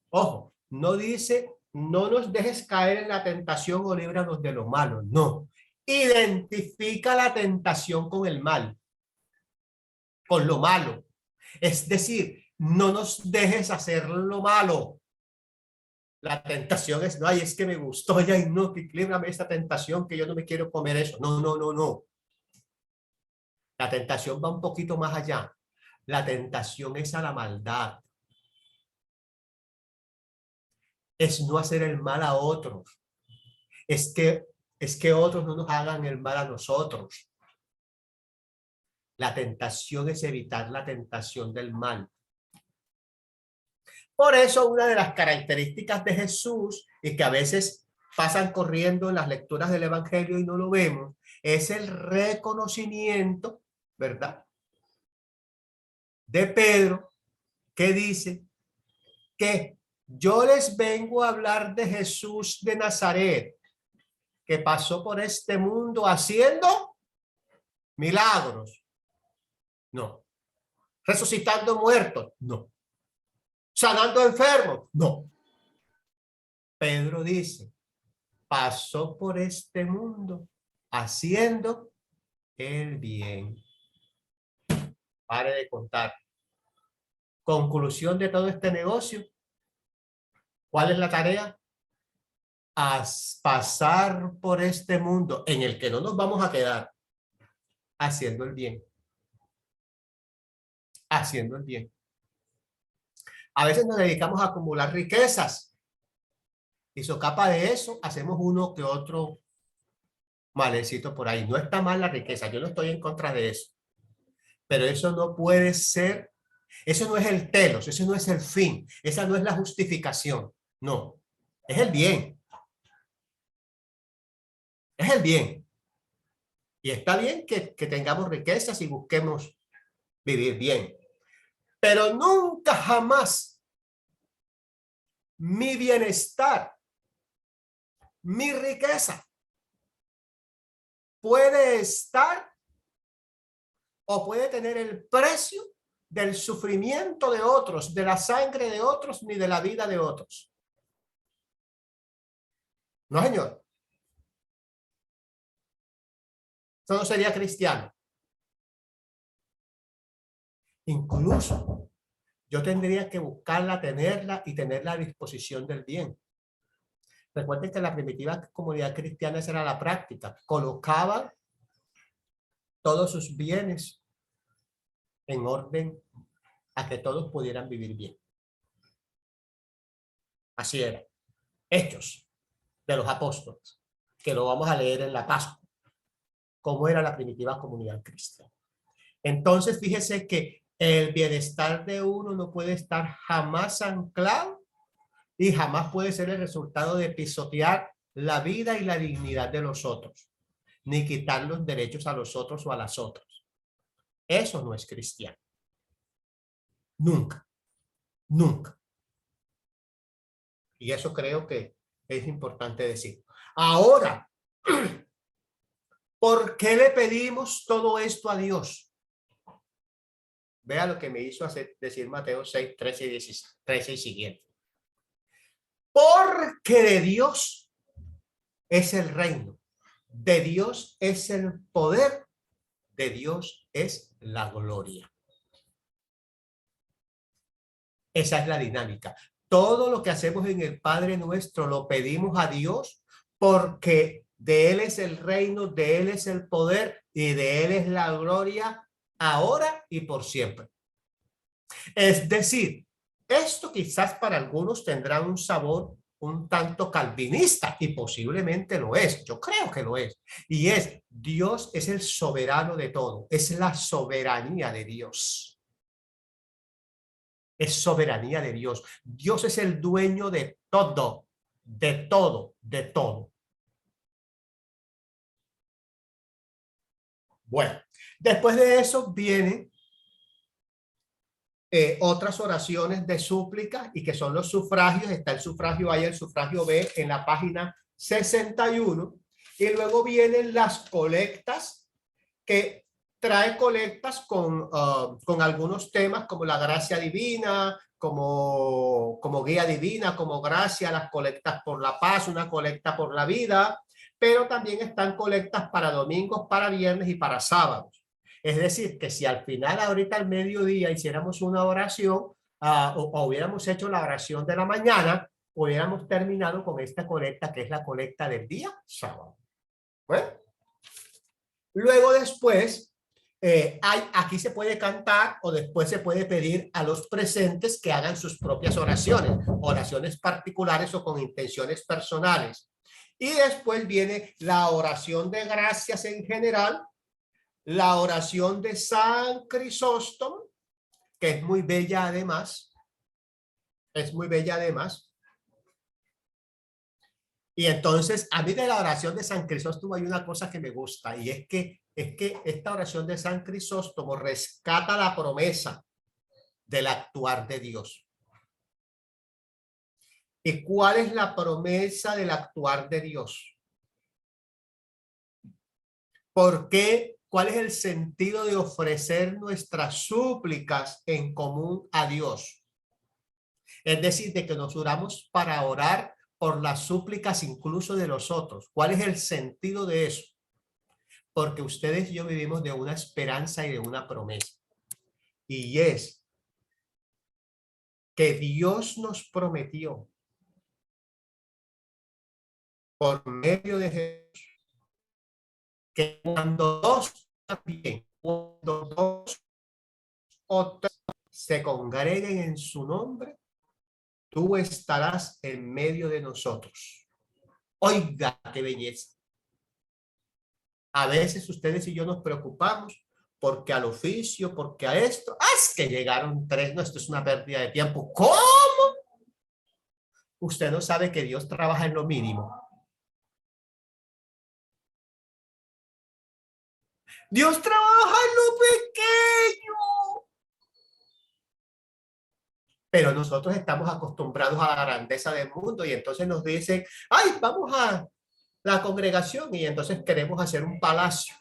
ojo, no dice, no nos dejes caer en la tentación o líbranos de lo malo. No. Identifica la tentación con el mal, con lo malo. Es decir, no nos dejes hacer lo malo. La tentación es, no, ay, es que me gustó, ya, y no, que líbrame esta tentación, que yo no me quiero comer eso. No, no, no, no. La tentación va un poquito más allá. La tentación es a la maldad. Es no hacer el mal a otros. Es que otros no nos hagan el mal a nosotros. La tentación es evitar la tentación del mal. Por eso una de las características de Jesús, y que a veces pasan corriendo en las lecturas del Evangelio y no lo vemos, es el reconocimiento, ¿verdad?, de Pedro, que dice que yo les vengo a hablar de Jesús de Nazaret, que pasó por este mundo haciendo milagros. No. Resucitando muertos. No. Sanando enfermos. No. Pedro dice, pasó por este mundo haciendo el bien. Pare de contar. Conclusión de todo este negocio. ¿Cuál es la tarea? Pasar por este mundo en el que no nos vamos a quedar haciendo el bien. Haciendo el bien. A veces nos dedicamos a acumular riquezas y socapa de eso hacemos uno que otro malecito por ahí. No está mal la riqueza, yo no estoy en contra de eso, pero eso no puede ser, eso no es el telos, eso no es el fin, esa no es la justificación, no, es el bien. Es el bien. Y está bien que tengamos riquezas y busquemos vivir bien. Pero nunca jamás mi bienestar, mi riqueza puede estar o puede tener el precio del sufrimiento de otros, de la sangre de otros, ni de la vida de otros. No, señor. Eso no sería cristiano. Incluso yo tendría que buscarla, tenerla y tenerla a disposición del bien. Recuerden que la primitiva comunidad cristiana esa era la práctica. Colocaba todos sus bienes en orden a que todos pudieran vivir bien. Así era. Hechos de los apóstoles, que lo vamos a leer en la Pascua, cómo era la primitiva comunidad cristiana. Entonces, fíjese que el bienestar de uno no puede estar jamás anclado y jamás puede ser el resultado de pisotear la vida y la dignidad de los otros, ni quitar los derechos a los otros o a las otras. Eso no es cristiano. Nunca, nunca. Y eso creo que es importante decir. Ahora, ¿por qué le pedimos todo esto a Dios? Vea lo que me hizo decir Mateo 6, 13 y siguiente. Porque de Dios es el reino, de Dios es el poder, de Dios es la gloria. Esa es la dinámica. Todo lo que hacemos en el Padre Nuestro lo pedimos a Dios porque de Él es el reino, de Él es el poder y de Él es la gloria ahora y por siempre. Es decir, esto quizás para algunos tendrá un sabor un tanto calvinista y posiblemente lo es. Yo creo que lo es. Y es, Dios es el soberano de todo. Es la soberanía de Dios. Es soberanía de Dios. Dios es el dueño de todo, de todo, de todo. Bueno, después de eso vienen otras oraciones de súplica y que son los sufragios. Está el sufragio A y el sufragio B en la página 61. Y luego vienen las colectas, que trae colectas con algunos temas como la gracia divina, como guía divina, como gracia, las colectas por la paz, una colecta por la vida, pero también están colectas para domingos, para viernes y para sábados. Es decir, que si al final ahorita al mediodía hiciéramos una oración o hubiéramos hecho la oración de la mañana, hubiéramos terminado con esta colecta que es la colecta del día sábado. Bueno, luego después, aquí se puede cantar o después se puede pedir a los presentes que hagan sus propias oraciones particulares o con intenciones personales. Y después viene la oración de gracias en general, la oración de San Crisóstomo, que es muy bella además, Y entonces, a mí de la oración de San Crisóstomo hay una cosa que me gusta, y es que esta oración de San Crisóstomo rescata la promesa del actuar de Dios. ¿Y cuál es la promesa del actuar de Dios? ¿Por qué? ¿Cuál es el sentido de ofrecer nuestras súplicas en común a Dios? Es decir, de que nos oramos para orar por las súplicas incluso de los otros. ¿Cuál es el sentido de eso? porque ustedes y yo vivimos de una esperanza y de una promesa. Y es que Dios nos prometió por medio de Jesús que cuando dos también, cuando dos o tres se congreguen en su nombre, tú estarás en medio de nosotros. Oiga, qué belleza. A veces ustedes y yo nos preocupamos porque al oficio, porque a esto, es que llegaron tres, no, esto es una pérdida de tiempo. ¿Cómo? Usted no sabe que Dios trabaja en lo mínimo. Dios trabaja en lo pequeño. Pero nosotros estamos acostumbrados a la grandeza del mundo y entonces nos dicen, ay, vamos a la congregación y entonces queremos hacer un palacio.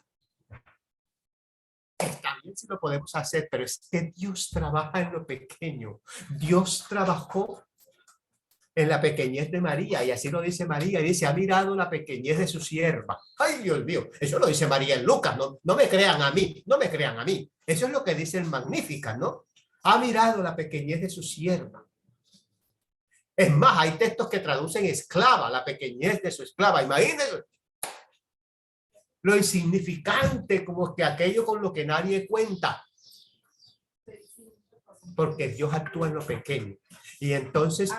Está bien si lo podemos hacer, pero es que Dios trabaja en lo pequeño. Dios trabajó en la pequeñez de María, y así lo dice María, y dice, ha mirado la pequeñez de su sierva. Ay, Dios mío, eso lo dice María en Lucas, no me crean a mí, no me crean a mí. Eso es lo que dice el Magnífica, ¿no? Ha mirado la pequeñez de su sierva. Es más, hay textos que traducen esclava, la pequeñez de su esclava. Imagínense lo insignificante, como que aquello con lo que nadie cuenta. Porque Dios actúa en lo pequeño. Y entonces,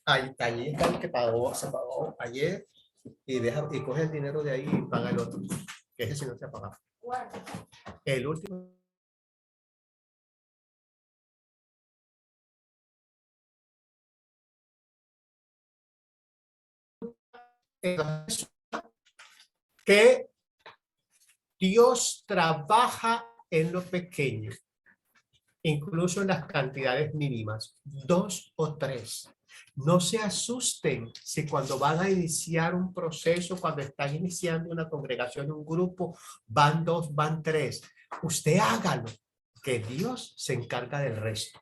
allí está el que pagó, se pagó ayer y coge el dinero de ahí y paga el otro. Que ese sí no se ha pagado. El último. Que Dios trabaja en lo pequeño, incluso en las cantidades mínimas, 2 o 3. No se asusten si cuando van a iniciar un proceso, cuando están iniciando una congregación, un grupo, van 2, van 3. Usted hágalo, que Dios se encarga del resto.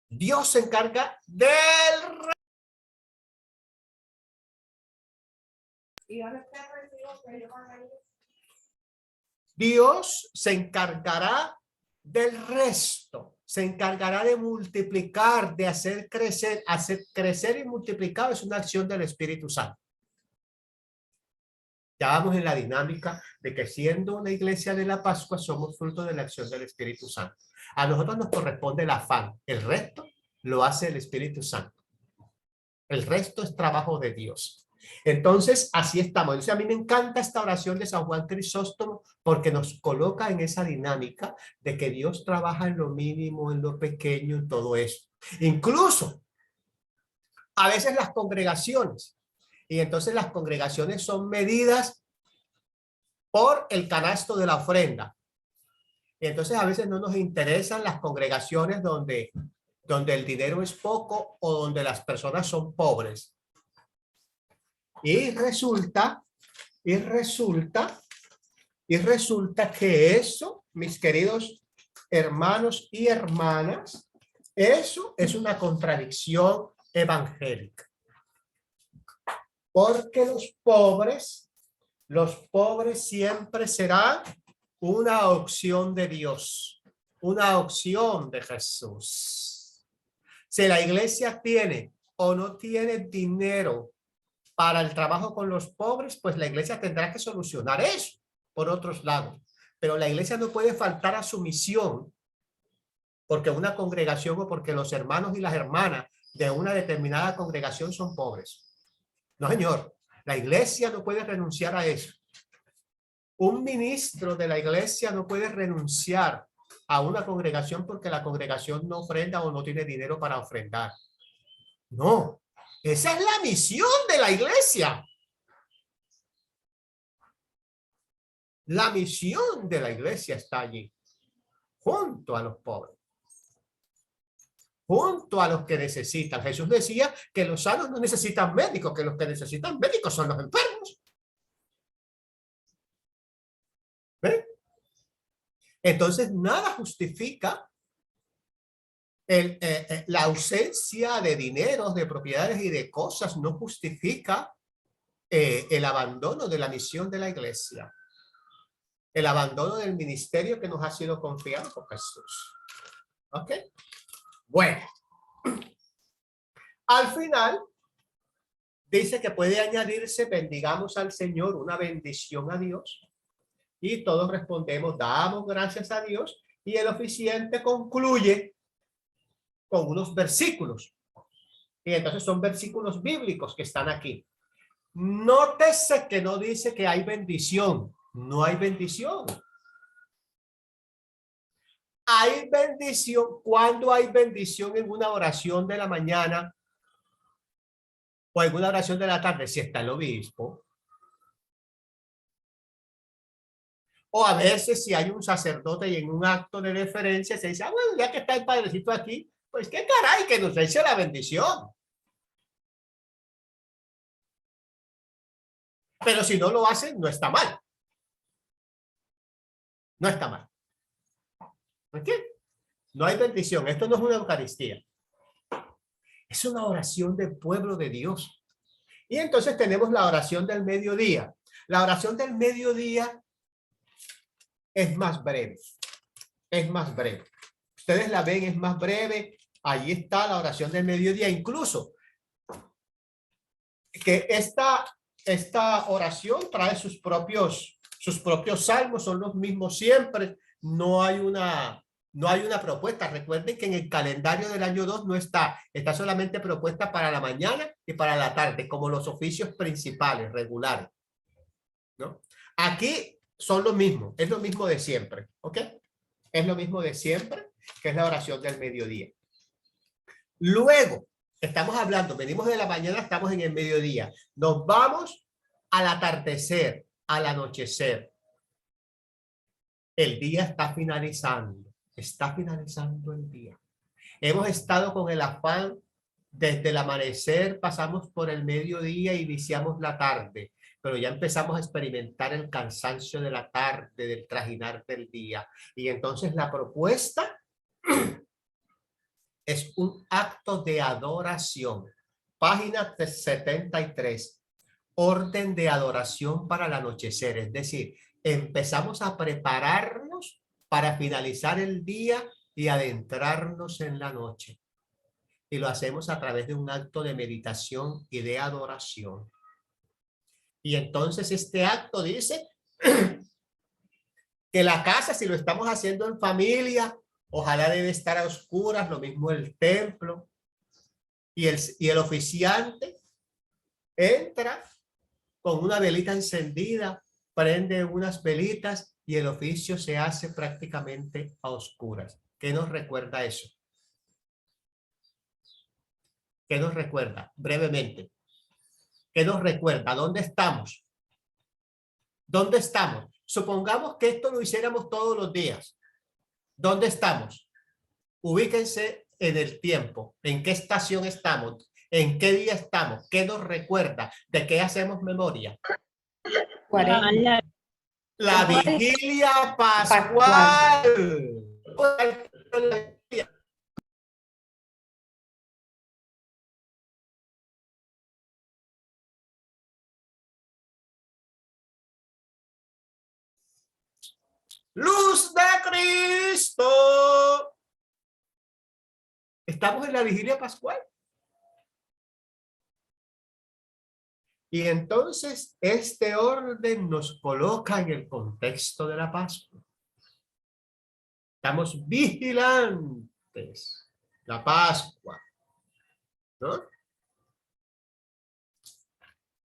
Dios se encarga del resto. Dios se encargará del resto, se encargará de multiplicar, de hacer crecer y multiplicar es una acción del Espíritu Santo. Ya vamos en la dinámica de que siendo una iglesia de la Pascua somos fruto de la acción del Espíritu Santo. A nosotros nos corresponde el afán, el resto lo hace el Espíritu Santo. El resto es trabajo de Dios. Entonces, así estamos. Entonces, a mí me encanta esta oración de San Juan Crisóstomo porque nos coloca en esa dinámica de que Dios trabaja en lo mínimo, en lo pequeño, en todo eso. Incluso, a veces las congregaciones, y entonces las congregaciones son medidas por el canasto de la ofrenda. Y entonces a veces no nos interesan las congregaciones donde el dinero es poco o donde las personas son pobres. Y resulta que eso, mis queridos hermanos y hermanas, eso es una contradicción evangélica. Porque los pobres siempre serán una opción de Dios, una opción de Jesús. Si la iglesia tiene o no tiene dinero para el trabajo con los pobres, pues la iglesia tendrá que solucionar eso por otros lados. Pero la iglesia no puede faltar a su misión porque una congregación o porque los hermanos y las hermanas de una determinada congregación son pobres. No, señor. La iglesia no puede renunciar a eso. Un ministro de la iglesia no puede renunciar a una congregación porque la congregación no ofrenda o no tiene dinero para ofrendar. No. Esa es la misión de la iglesia. La misión de la iglesia está allí, junto a los pobres, junto a los que necesitan. Jesús decía que los sanos no necesitan médicos, que los que necesitan médicos son los enfermos. ¿Ven? Entonces, nada justifica La ausencia de dineros, de propiedades y de cosas no justifica el abandono de la misión de la iglesia, el abandono del ministerio que nos ha sido confiado por Jesús. ¿Ok? Bueno, al final dice que puede añadirse bendigamos al Señor, una bendición a Dios, y todos respondemos damos gracias a Dios, y el oficiante concluye con unos versículos, y entonces son versículos bíblicos que están aquí. Nótese que no dice que hay bendición, no hay bendición. Hay bendición cuando hay bendición en una oración de la mañana o en una oración de la tarde, si está el obispo. O a veces si hay un sacerdote y en un acto de deferencia se dice, ah, bueno, ya que está el padrecito aquí, pues qué caray que nos eche la bendición. Pero si no lo hacen, no está mal. No está mal. ¿Ok? No hay bendición. Esto no es una Eucaristía. Es una oración del pueblo de Dios. Y entonces tenemos la oración del mediodía. La oración del mediodía es más breve. Es más breve. Ustedes la ven, es más breve. Ahí está la oración del mediodía. Incluso que esta oración trae sus propios salmos, son los mismos siempre. No hay una propuesta. Recuerden que en el calendario del año 2 no está solamente propuesta para la mañana y para la tarde, como los oficios principales, regulares, ¿no? Aquí son lo mismo, es lo mismo de siempre, ¿ok? Es lo mismo de siempre, que es la oración del mediodía. Luego, estamos hablando, venimos de la mañana, estamos en el mediodía. Nos vamos al atardecer, al anochecer. El día está finalizando el día. Hemos estado con el afán desde el amanecer, pasamos por el mediodía y iniciamos la tarde, pero ya empezamos a experimentar el cansancio de la tarde, del trajinar del día. Y entonces la propuesta es un acto de adoración. Página 73. Orden de adoración para el anochecer. Es decir, empezamos a prepararnos para finalizar el día y adentrarnos en la noche. Y lo hacemos a través de un acto de meditación y de adoración. Y entonces este acto dice que la casa, si lo estamos haciendo en familia, ojalá debe estar a oscuras, lo mismo el templo. Y el oficiante entra con una velita encendida, prende unas velitas y el oficio se hace prácticamente a oscuras. ¿Qué nos recuerda eso? ¿Qué nos recuerda? Brevemente. ¿Qué nos recuerda? ¿Dónde estamos? ¿Dónde estamos? Supongamos que esto lo hiciéramos todos los días. ¿Dónde estamos? Ubíquense en el tiempo. ¿En qué estación estamos? ¿En qué día estamos? ¿Qué nos recuerda? ¿De qué hacemos memoria? La vigilia pascual. Luz de Cristo. Estamos en la vigilia pascual. Y entonces este orden nos coloca en el contexto de la Pascua. Estamos vigilantes. La Pascua, ¿no?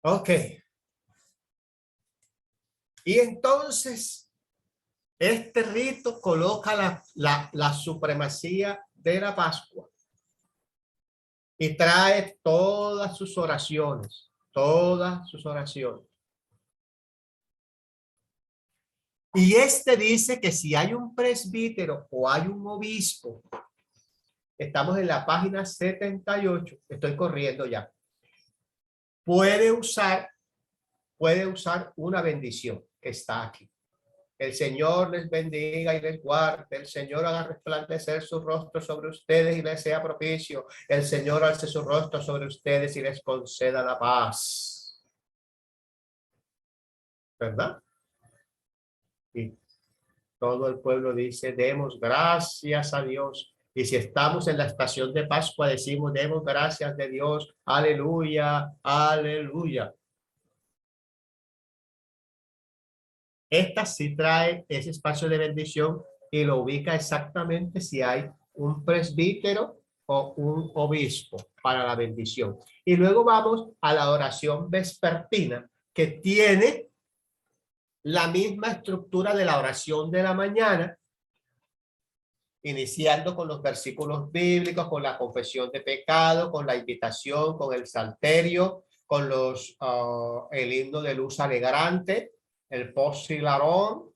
Ok. Y entonces este rito coloca la supremacía de la Pascua y trae todas sus oraciones. Todas sus oraciones. Y este dice que si hay un presbítero o hay un obispo, estamos en la página 78, estoy corriendo ya, puede usar una bendición que está aquí. El Señor les bendiga y les guarde. El Señor haga resplandecer su rostro sobre ustedes y les sea propicio. El Señor alce su rostro sobre ustedes y les conceda la paz. ¿Verdad? Y todo el pueblo dice, demos gracias a Dios. Y si estamos en la estación de Pascua, decimos, demos gracias de Dios. Aleluya, aleluya. Esta sí trae ese espacio de bendición y lo ubica exactamente si hay un presbítero o un obispo para la bendición. Y luego vamos a la oración vespertina, que tiene la misma estructura de la oración de la mañana, iniciando con los versículos bíblicos, con la confesión de pecado, con la invitación, con el salterio, con el himno de luz alegrante, el fosilarón,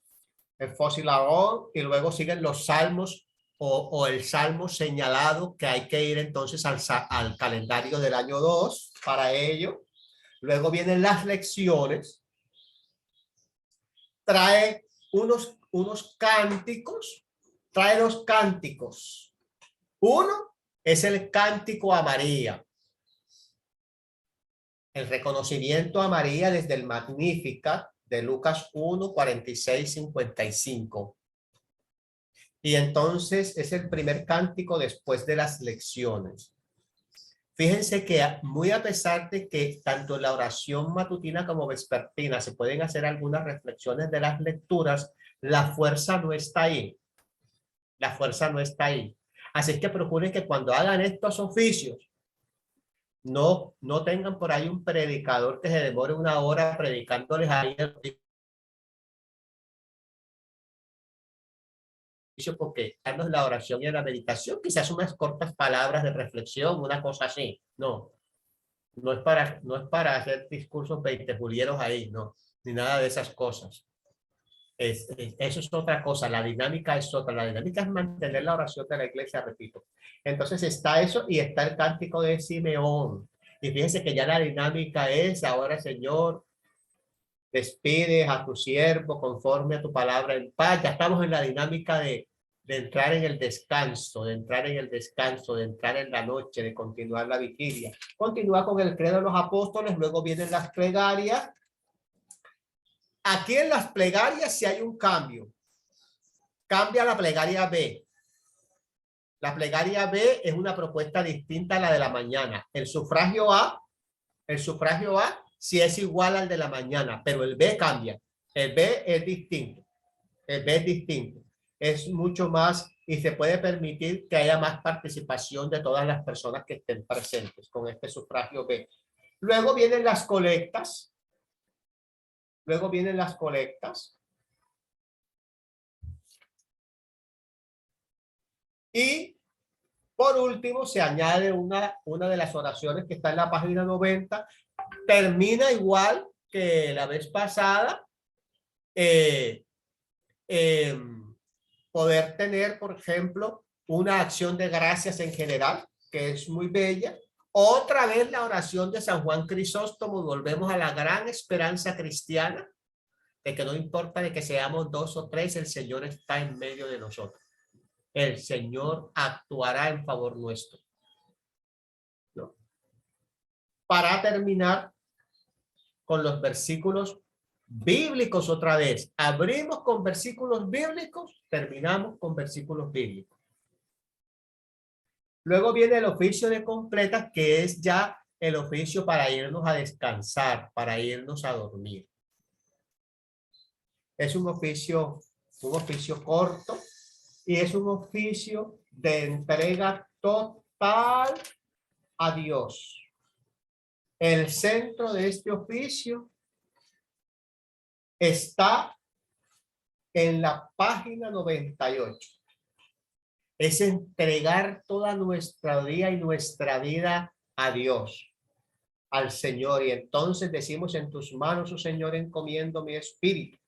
y luego siguen los salmos o el salmo señalado, que hay que ir entonces al calendario del año 2 para ello. Luego vienen las lecciones, trae unos cánticos, trae dos cánticos. Uno es el cántico a María, el reconocimiento a María desde el Magnificat de Lucas 1, 46, 55. Y entonces es el primer cántico después de las lecciones. Fíjense que muy a pesar de que tanto en la oración matutina como vespertina se pueden hacer algunas reflexiones de las lecturas, la fuerza no está ahí. La fuerza no está ahí. Así es que procuren que cuando hagan estos oficios, no tengan por ahí un predicador que se demore una hora predicándoles ahí el oficio, porque darnos la oración y la meditación, quizás unas cortas palabras de reflexión, una cosa así. No es para hacer discursos veintejulieros ahí, no, ni nada de esas cosas. Eso es otra cosa, la dinámica es otra, la dinámica es mantener la oración de la iglesia, repito. Entonces está eso y está el cántico de Simeón. Y fíjense que ya la dinámica es, ahora Señor, despides a tu siervo conforme a tu palabra en paz. Ya estamos en la dinámica de entrar en el descanso, de entrar en el descanso, de entrar en la noche, de continuar la vigilia. Continúa con el credo de los apóstoles, luego vienen las plegarias. Aquí en las plegarias sí hay un cambio. Cambia la plegaria B. La plegaria B es una propuesta distinta a la de la mañana. El sufragio A sí es igual al de la mañana, pero el B cambia. El B es distinto. El B es distinto. Es mucho más y se puede permitir que haya más participación de todas las personas que estén presentes con este sufragio B. Luego vienen las colectas. Y por último se añade una de las oraciones que está en la página 90. Termina igual que la vez pasada. Poder tener, por ejemplo, una acción de gracias en general, que es muy bella. Otra vez la oración de San Juan Crisóstomo, volvemos a la gran esperanza cristiana, de que no importa de que seamos 2 o 3, el Señor está en medio de nosotros. El Señor actuará en favor nuestro. ¿No? Para terminar con los versículos bíblicos otra vez. Abrimos con versículos bíblicos, terminamos con versículos bíblicos. Luego viene el oficio de completas, que es ya el oficio para irnos a descansar, para irnos a dormir. Es un oficio corto y es un oficio de entrega total a Dios. El centro de este oficio está en la página 98. Es entregar toda nuestra día y nuestra vida a Dios, al Señor. Y entonces decimos: en tus manos, oh Señor, encomiendo mi espíritu.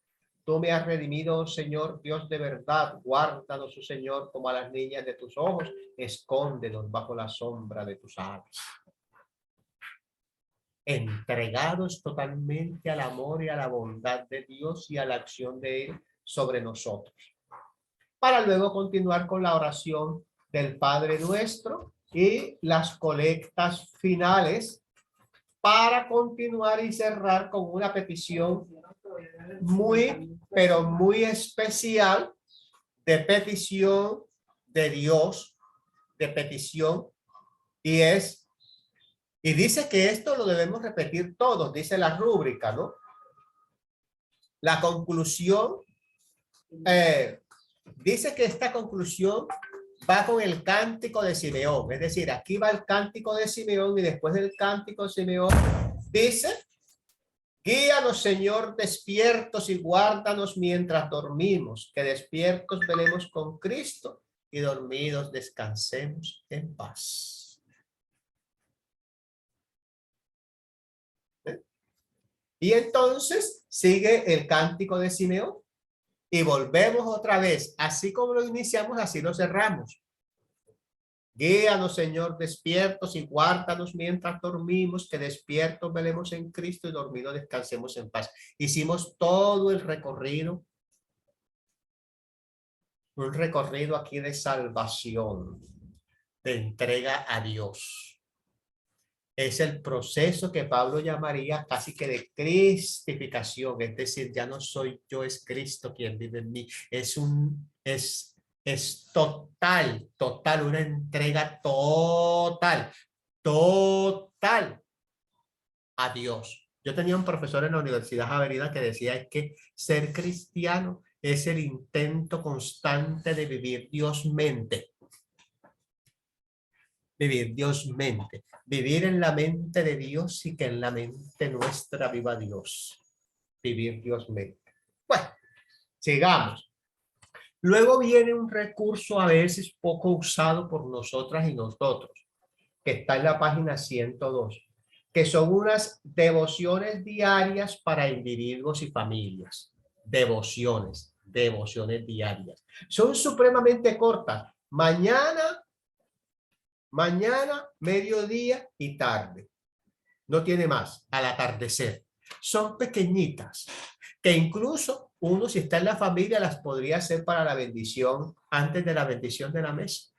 Tú me has redimido, oh Señor, Dios de verdad. Guárdanos, oh Señor, como a las niñas de tus ojos. Escóndenos bajo la sombra de tus alas. Entregados totalmente al amor y a la bondad de Dios y a la acción de Él, sobre nosotros. Para luego continuar con la oración del Padre Nuestro y las colectas finales, para continuar y cerrar con una petición muy, pero muy especial, de petición de Dios, de petición, y dice que esto lo debemos repetir todos, dice la rúbrica, ¿no? La conclusión, dice que esta conclusión va con el cántico de Simeón, es decir, aquí va el cántico de Simeón y después del cántico de Simeón dice: guíanos, Señor, despiertos y guárdanos mientras dormimos, que despiertos velemos con Cristo y dormidos descansemos en paz. Y entonces sigue el cántico de Simeón y volvemos otra vez, así como lo iniciamos, así lo cerramos. Guíanos, Señor, despiertos y guárdanos mientras dormimos, que despiertos velemos en Cristo y dormidos descansemos en paz. Hicimos todo el recorrido, un recorrido aquí de salvación, de entrega a Dios. Es el proceso que Pablo llamaría casi que de cristificación, es decir, ya no soy yo, es Cristo quien vive en mí. Es total, una entrega total a Dios. Yo tenía un profesor en la Universidad Javeriana que decía es que ser cristiano es el intento constante de vivir Dios mente. Vivir Dios mente. Vivir en la mente de Dios y que en la mente nuestra viva Dios. Vivir Dios mente. Bueno, sigamos. Luego viene un recurso a veces poco usado por nosotras y nosotros, que está en la página 102, que son unas devociones diarias para individuos y familias. Devociones diarias. Son supremamente cortas. Mañana, mediodía y tarde. No tiene más, al atardecer. Son pequeñitas, que incluso uno, si está en la familia, las podría hacer para la bendición, antes de la bendición de la mesa.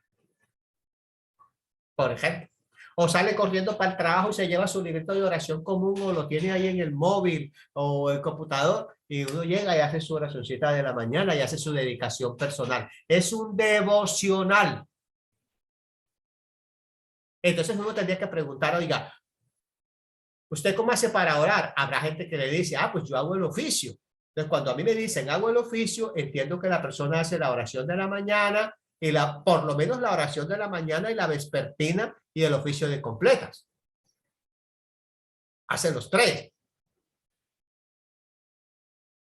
Por ejemplo. O sale corriendo para el trabajo y se lleva su librito de oración común o lo tiene ahí en el móvil o el computador y uno llega y hace su oracioncita de la mañana y hace su dedicación personal. Es un devocional. Entonces uno tendría que preguntar, oiga, ¿usted cómo hace para orar? Habrá gente que le dice, pues yo hago el oficio. Entonces, cuando a mí me dicen hago el oficio, entiendo que la persona hace la oración de la mañana y por lo menos la oración de la mañana y la vespertina y el oficio de completas. Hace los tres.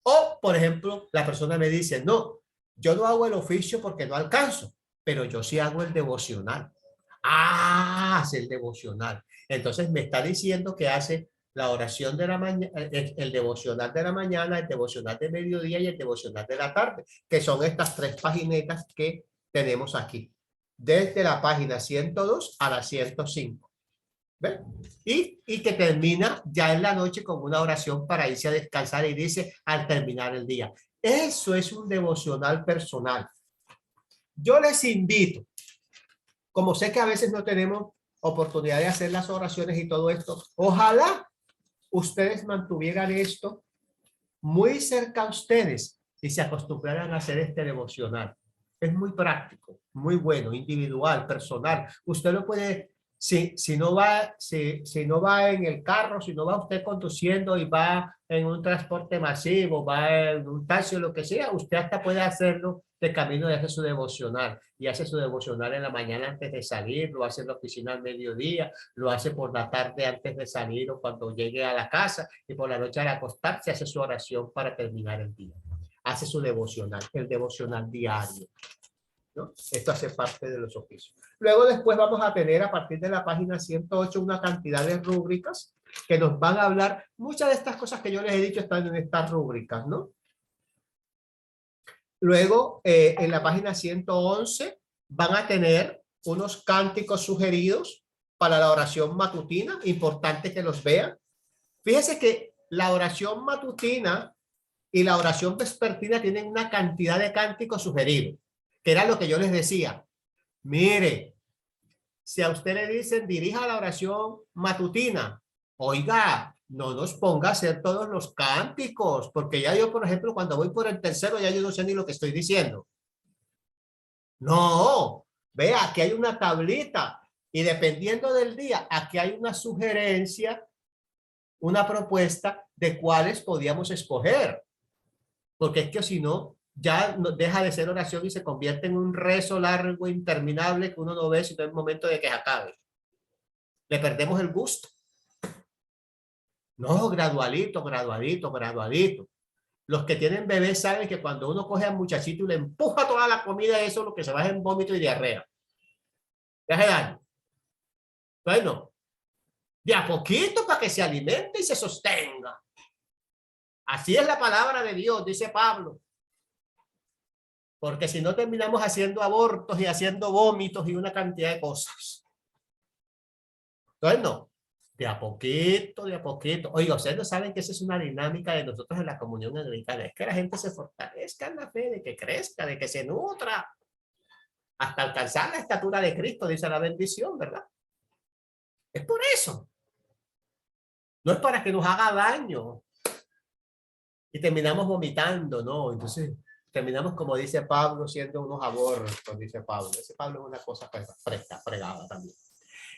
O, por ejemplo, la persona me dice, no, yo no hago el oficio porque no alcanzo, pero yo sí hago el devocional. Hace el devocional. Entonces me está diciendo que hace la oración de la mañana, el devocional de la mañana, el devocional de mediodía y el devocional de la tarde, que son estas tres paginetas que tenemos aquí, desde la página 102 a la 105. ¿Ven? Y que termina ya en la noche con una oración para irse a descansar y dice al terminar el día. Eso es un devocional personal. Yo les invito, como sé que a veces no tenemos oportunidad de hacer las oraciones y todo esto, ojalá ustedes mantuvieran esto muy cerca a ustedes y se acostumbraran a hacer este devocional. Es muy práctico, muy bueno, individual, personal. Usted lo puede, si no va en el carro, si no va usted conduciendo y va en un transporte masivo, va en un taxi o lo que sea, usted hasta puede hacerlo de camino y hace su devocional. Y hace su devocional en la mañana antes de salir, lo hace en la oficina al mediodía, lo hace por la tarde antes de salir o cuando llegue a la casa y por la noche al acostarse hace su oración para terminar el día. Hace su devocional, el devocional diario, ¿no? Esto hace parte de los oficios. Luego después vamos a tener a partir de la página 108 una cantidad de rúbricas que nos van a hablar. Muchas de estas cosas que yo les he dicho están en estas rúbricas, ¿no? Luego, en la página 111 van a tener unos cánticos sugeridos para la oración matutina. Importante que los vean. Fíjese que la oración matutina y la oración vespertina tienen una cantidad de cánticos sugeridos, que era lo que yo les decía. Mire, si a usted le dicen dirija la oración matutina, oiga, no nos ponga a hacer todos los cánticos, porque ya yo, por ejemplo, cuando voy por el tercero, ya yo no sé ni lo que estoy diciendo. No, vea, aquí hay una tablita y dependiendo del día, aquí hay una sugerencia, una propuesta de cuáles podíamos escoger. Porque es que si no, ya deja de ser oración y se convierte en un rezo largo, interminable, que uno no ve sino en el momento de que se acabe. Le perdemos el gusto. No, gradualito, gradualito, gradualito. Los que tienen bebés saben que cuando uno coge al muchachito y le empuja toda la comida, eso es lo que se va en vómito y diarrea. ¿Ya se dan? Bueno, de a poquito para que se alimente y se sostenga. Así es la palabra de Dios, dice Pablo. Porque si no terminamos haciendo abortos y haciendo vómitos y una cantidad de cosas. Entonces no, de a poquito, de a poquito. Oiga, ustedes no saben que esa es una dinámica de nosotros en la comunión anglicana. Es que la gente se fortalezca en la fe, de que crezca, de que se nutra. Hasta alcanzar la estatura de Cristo, dice la bendición, ¿verdad? Es por eso. No es para que nos haga daño. Y terminamos vomitando, ¿no? Entonces terminamos, como dice Pablo, siendo unos abortos, dice Pablo. Ese Pablo es una cosa fresca, fregada también.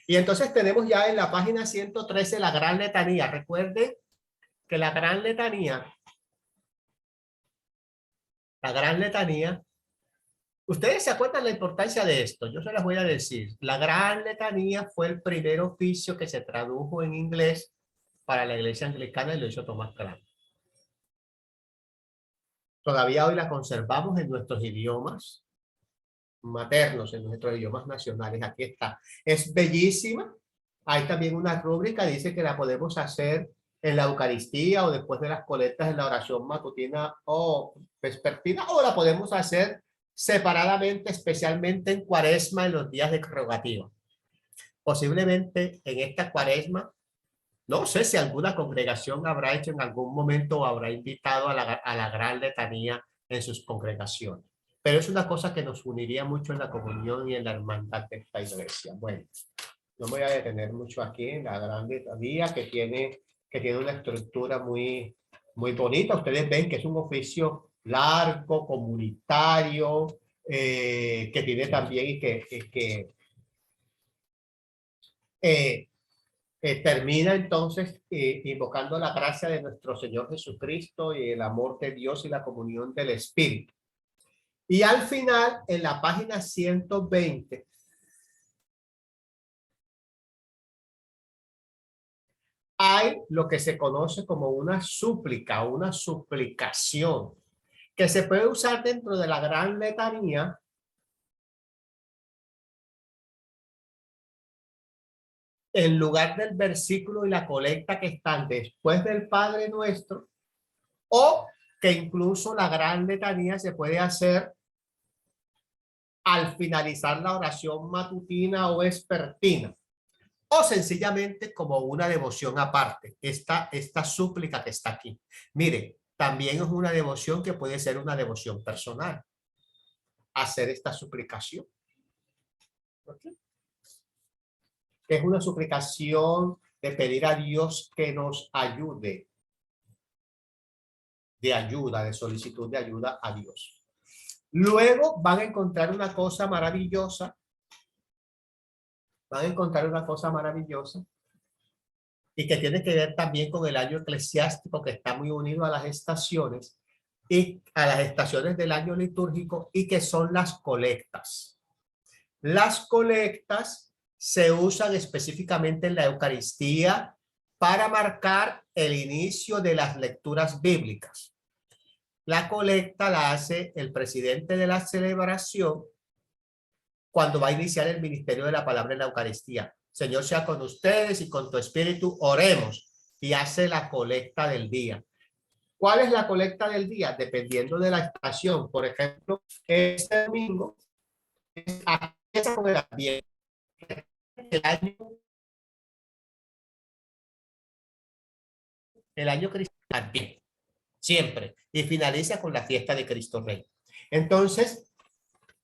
Y entonces tenemos ya en la página 113 la gran letanía. Recuerden que la gran letanía, ustedes se acuerdan la importancia de esto, yo se las voy a decir. La gran letanía fue el primer oficio que se tradujo en inglés para la iglesia anglicana y lo hizo Tomás Crane. Todavía hoy la conservamos en nuestros idiomas maternos, en nuestros idiomas nacionales. Aquí está. Es bellísima. Hay también una rúbrica, dice que la podemos hacer en la Eucaristía o después de las colectas en la oración matutina o vespertina, o la podemos hacer separadamente, especialmente en Cuaresma, en los días de prerrogativa. Posiblemente en esta Cuaresma, no sé si alguna congregación habrá hecho en algún momento o habrá invitado a la gran letanía en sus congregaciones. Pero es una cosa que nos uniría mucho en la comunión y en la hermandad de esta iglesia. Bueno, no voy a detener mucho aquí en la gran letanía que tiene una estructura muy bonita. Ustedes ven que es un oficio largo, comunitario, que tiene también y que termina entonces invocando la gracia de nuestro Señor Jesucristo y el amor de Dios y la comunión del Espíritu. Y al final, en la página 120, hay lo que se conoce como una súplica, una suplicación, que se puede usar dentro de la gran letanía en lugar del versículo y la colecta que están después del Padre Nuestro, o que incluso la gran letanía se puede hacer al finalizar la oración matutina o vespertina, o sencillamente como una devoción aparte. Esta súplica que está aquí. Mire, también es una devoción que puede ser una devoción personal. Hacer esta suplicación. ¿Okay? Es una suplicación de pedir a Dios que nos ayude. De ayuda, de solicitud de ayuda a Dios. Luego van a encontrar una cosa maravillosa. Van a encontrar una cosa maravillosa y que tiene que ver también con el año eclesiástico, que está muy unido a las estaciones y a las estaciones del año litúrgico, y que son las colectas. Las colectas se usan específicamente en la Eucaristía para marcar el inicio de las lecturas bíblicas. La colecta la hace el presidente de la celebración cuando va a iniciar el ministerio de la palabra en la Eucaristía. Señor sea con ustedes y con tu espíritu, oremos, y hace la colecta del día. ¿Cuál es la colecta del día? Dependiendo de la estación. Por ejemplo, este domingo empieza con el Adviento. El año cristiano. siempre. Y finaliza con la fiesta de Cristo Rey. Entonces,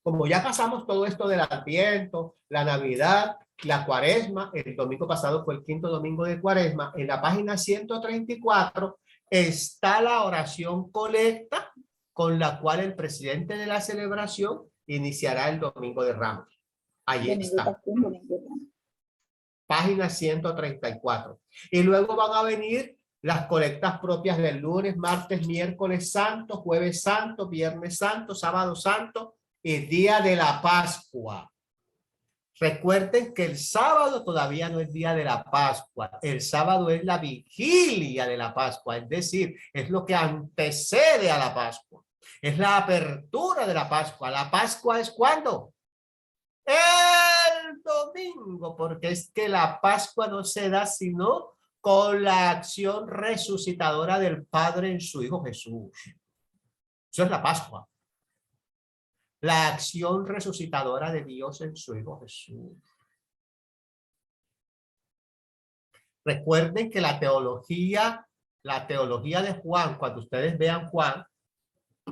como ya pasamos todo esto del Adviento, la Navidad, la Cuaresma, el domingo pasado fue el 5º domingo de Cuaresma, en la página 134 está la oración colecta con la cual el presidente de la celebración iniciará el Domingo de Ramos. Ahí está. Página 134. Y luego van a venir las colectas propias del lunes, martes, miércoles santo, jueves santo, viernes santo, sábado santo y día de la Pascua. Recuerden que el sábado todavía no es día de la Pascua. El sábado es la vigilia de la Pascua, es decir, es lo que antecede a la Pascua. Es la apertura de la Pascua. ¿La Pascua es cuándo? El domingo, porque es que la Pascua no se da sino con la acción resucitadora del Padre en su Hijo Jesús. Eso es la Pascua. La acción resucitadora de Dios en su Hijo Jesús. Recuerden que la teología de Juan, cuando ustedes vean Juan,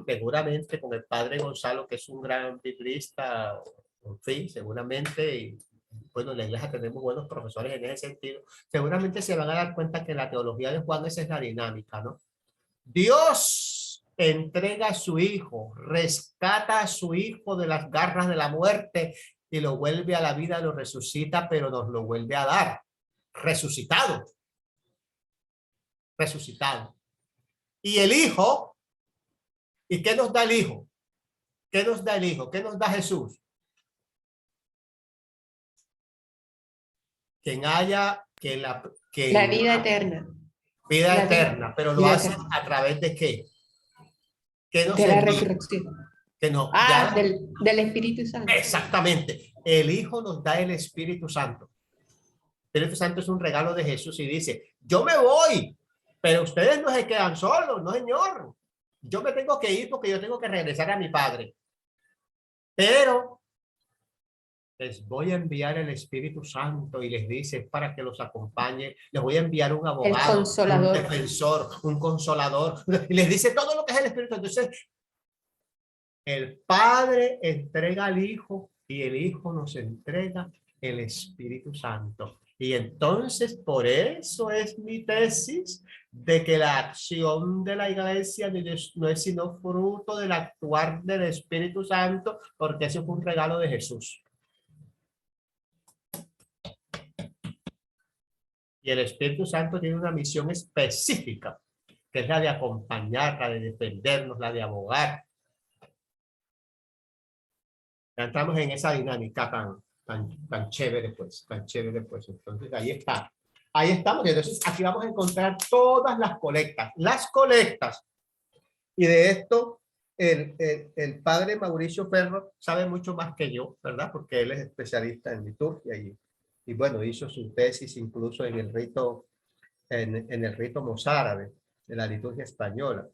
seguramente con el padre Gonzalo, que es un gran biblista, en fin, seguramente, y bueno, en la iglesia tenemos buenos profesores en ese sentido, seguramente se van a dar cuenta que la teología de Juan esa es la dinámica, ¿no? Dios entrega a su hijo, rescata a su hijo de las garras de la muerte y lo vuelve a la vida, lo resucita, pero nos lo vuelve a dar. Resucitado. Resucitado. Y el hijo, ¿y qué nos da el hijo? ¿Qué nos da el hijo? ¿Qué nos da Jesús? Quien haya la vida eterna. Vida eterna, pero lo hace a través de ¿qué? ¿Qué nos de la envía? resurrección. Que no, del Espíritu Santo. Exactamente. El Hijo nos da el Espíritu Santo. El Espíritu Santo es un regalo de Jesús y dice, yo me voy, pero ustedes no se quedan solos, no señor. Yo me tengo que ir porque yo tengo que regresar a mi Padre. Pero les voy a enviar el Espíritu Santo y les dice para que los acompañe. Les voy a enviar un abogado, el consolador, un defensor, un consolador. Y les dice todo lo que es el Espíritu. Entonces, el Padre entrega al Hijo y el Hijo nos entrega el Espíritu Santo. Y entonces, por eso es mi tesis de que la acción de la iglesia no es sino fruto del actuar del Espíritu Santo, porque eso fue un regalo de Jesús. Y el Espíritu Santo tiene una misión específica, que es la de acompañar, la de defendernos, la de abogar. Ya entramos en esa dinámica tan chévere, pues, tan chévere, pues. Entonces, ahí está. Ahí estamos. Entonces, aquí vamos a encontrar todas las colectas. Las colectas. Y de esto, el padre Mauricio Ferro sabe mucho más que yo, ¿verdad? Porque él es especialista en liturgia y bueno, hizo su tesis incluso en el rito, en el rito mozárabe, de la liturgia española.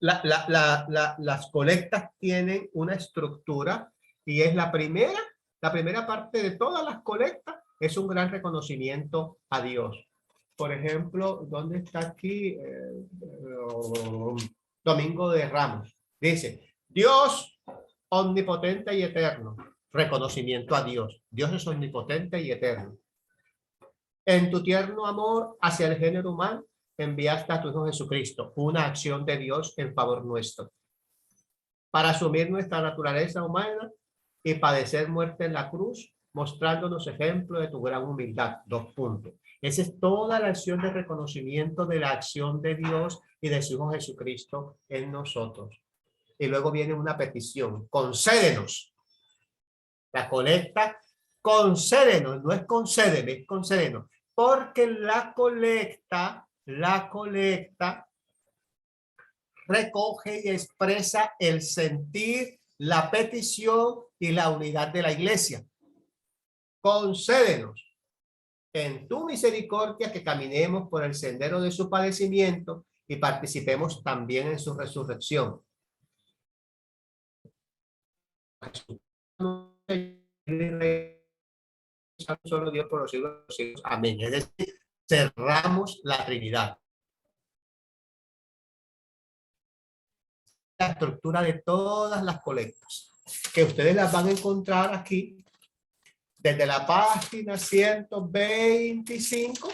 Las colectas tienen una estructura y es la primera parte de todas las colectas es un gran reconocimiento a Dios. Por ejemplo, ¿dónde está aquí? Domingo de Ramos. Dice, Dios omnipotente y eterno. Reconocimiento a Dios. Dios es omnipotente y eterno. En tu tierno amor hacia el género humano, enviaste a tu Hijo Jesucristo, una acción de Dios en favor nuestro, para asumir nuestra naturaleza humana y padecer muerte en la cruz, mostrándonos ejemplo de tu gran humildad. 2 puntos. Esa es toda la acción de reconocimiento de la acción de Dios y de su Hijo Jesucristo en nosotros. Y luego viene una petición, concédenos. La colecta, concédenos, no es concédeme, es concédenos. Porque la colecta recoge y expresa el sentir, la petición y la unidad de la iglesia. Concédenos en tu misericordia que caminemos por el sendero de su padecimiento y participemos también en su resurrección. Solo Dios por los siglos de los siglos. Amén. Es decir, cerramos la Trinidad. la estructura de todas las colectas, que ustedes las van a encontrar aquí, desde la página 125.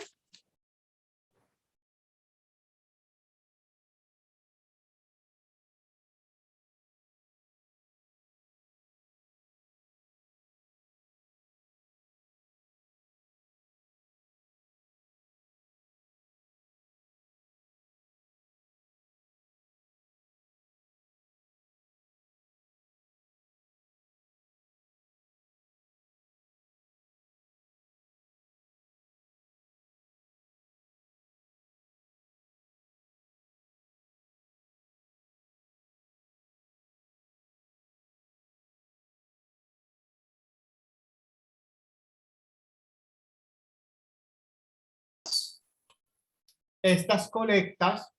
Estas colectas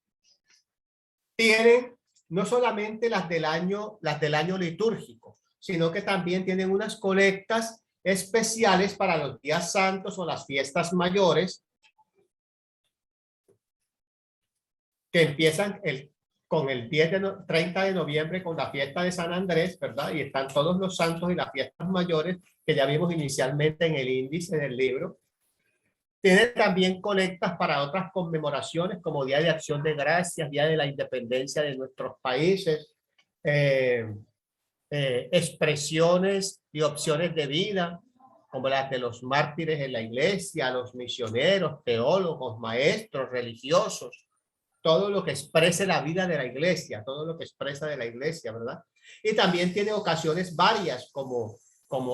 tienen no solamente las del año litúrgico, sino que también tienen unas colectas especiales para los días santos o las fiestas mayores, que empiezan con el 30 de noviembre con la fiesta de San Andrés, ¿verdad? Y están todos los santos y las fiestas mayores que ya vimos inicialmente en el índice del libro. Tiene también colectas para otras conmemoraciones como Día de Acción de Gracias, Día de la Independencia de nuestros países, expresiones y opciones de vida, como las de los mártires en la iglesia, los misioneros, teólogos, maestros, religiosos, todo lo que exprese la vida de la iglesia, todo lo que expresa de la iglesia, ¿verdad? Y también tiene ocasiones varias como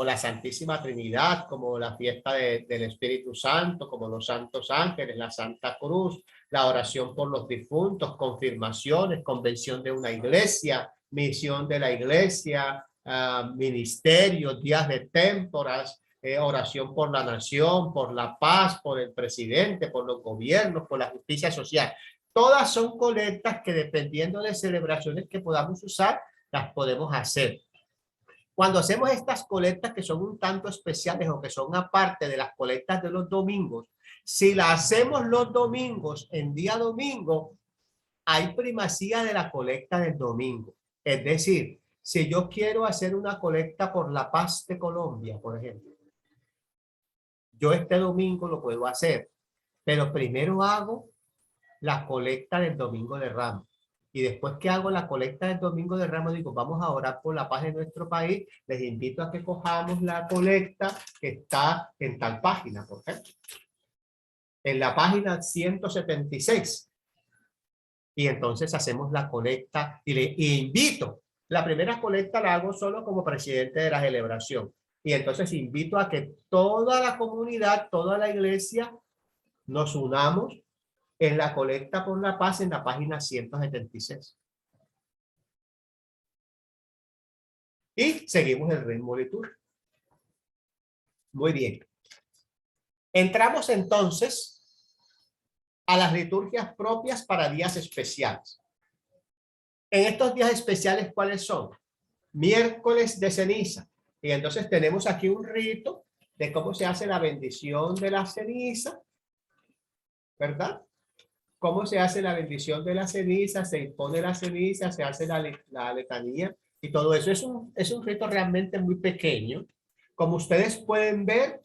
la Santísima Trinidad, como la fiesta del Espíritu Santo, como los Santos Ángeles, la Santa Cruz, la oración por los difuntos, confirmaciones, convención de una iglesia, misión de la iglesia, ministerios, días de témporas, oración por la nación, por la paz, por el presidente, por los gobiernos, por la justicia social. Todas son colectas que dependiendo de celebraciones que podamos usar, las podemos hacer. Cuando hacemos estas colectas que son un tanto especiales o que son aparte de las colectas de los domingos, si las hacemos los domingos en día domingo, hay primacía de la colecta del domingo. Es decir, si yo quiero hacer una colecta por la paz de Colombia, por ejemplo, yo este domingo lo puedo hacer, pero primero hago la colecta del Domingo de Ramos. Y después que hago la colecta del Domingo de Ramos, digo, vamos a orar por la paz de nuestro país. Les invito a que cojamos la colecta que está en tal página, por ejemplo. En la página 176. Y entonces hacemos la colecta y le invito. La primera colecta la hago solo como presidente de la celebración. Y entonces invito a que toda la comunidad, toda la iglesia, nos unamos en la colecta por la paz en la página 176. Y seguimos el ritmo litúrgico. Muy bien. Entramos entonces a las liturgias propias para días especiales. En estos días especiales, ¿cuáles son? Miércoles de ceniza. Y entonces tenemos aquí un rito de cómo se hace la bendición de la ceniza, ¿verdad? ¿Cómo se hace la bendición de la ceniza? Se impone la ceniza, se hace la letanía y todo eso. Es un rito realmente muy pequeño. Como ustedes pueden ver,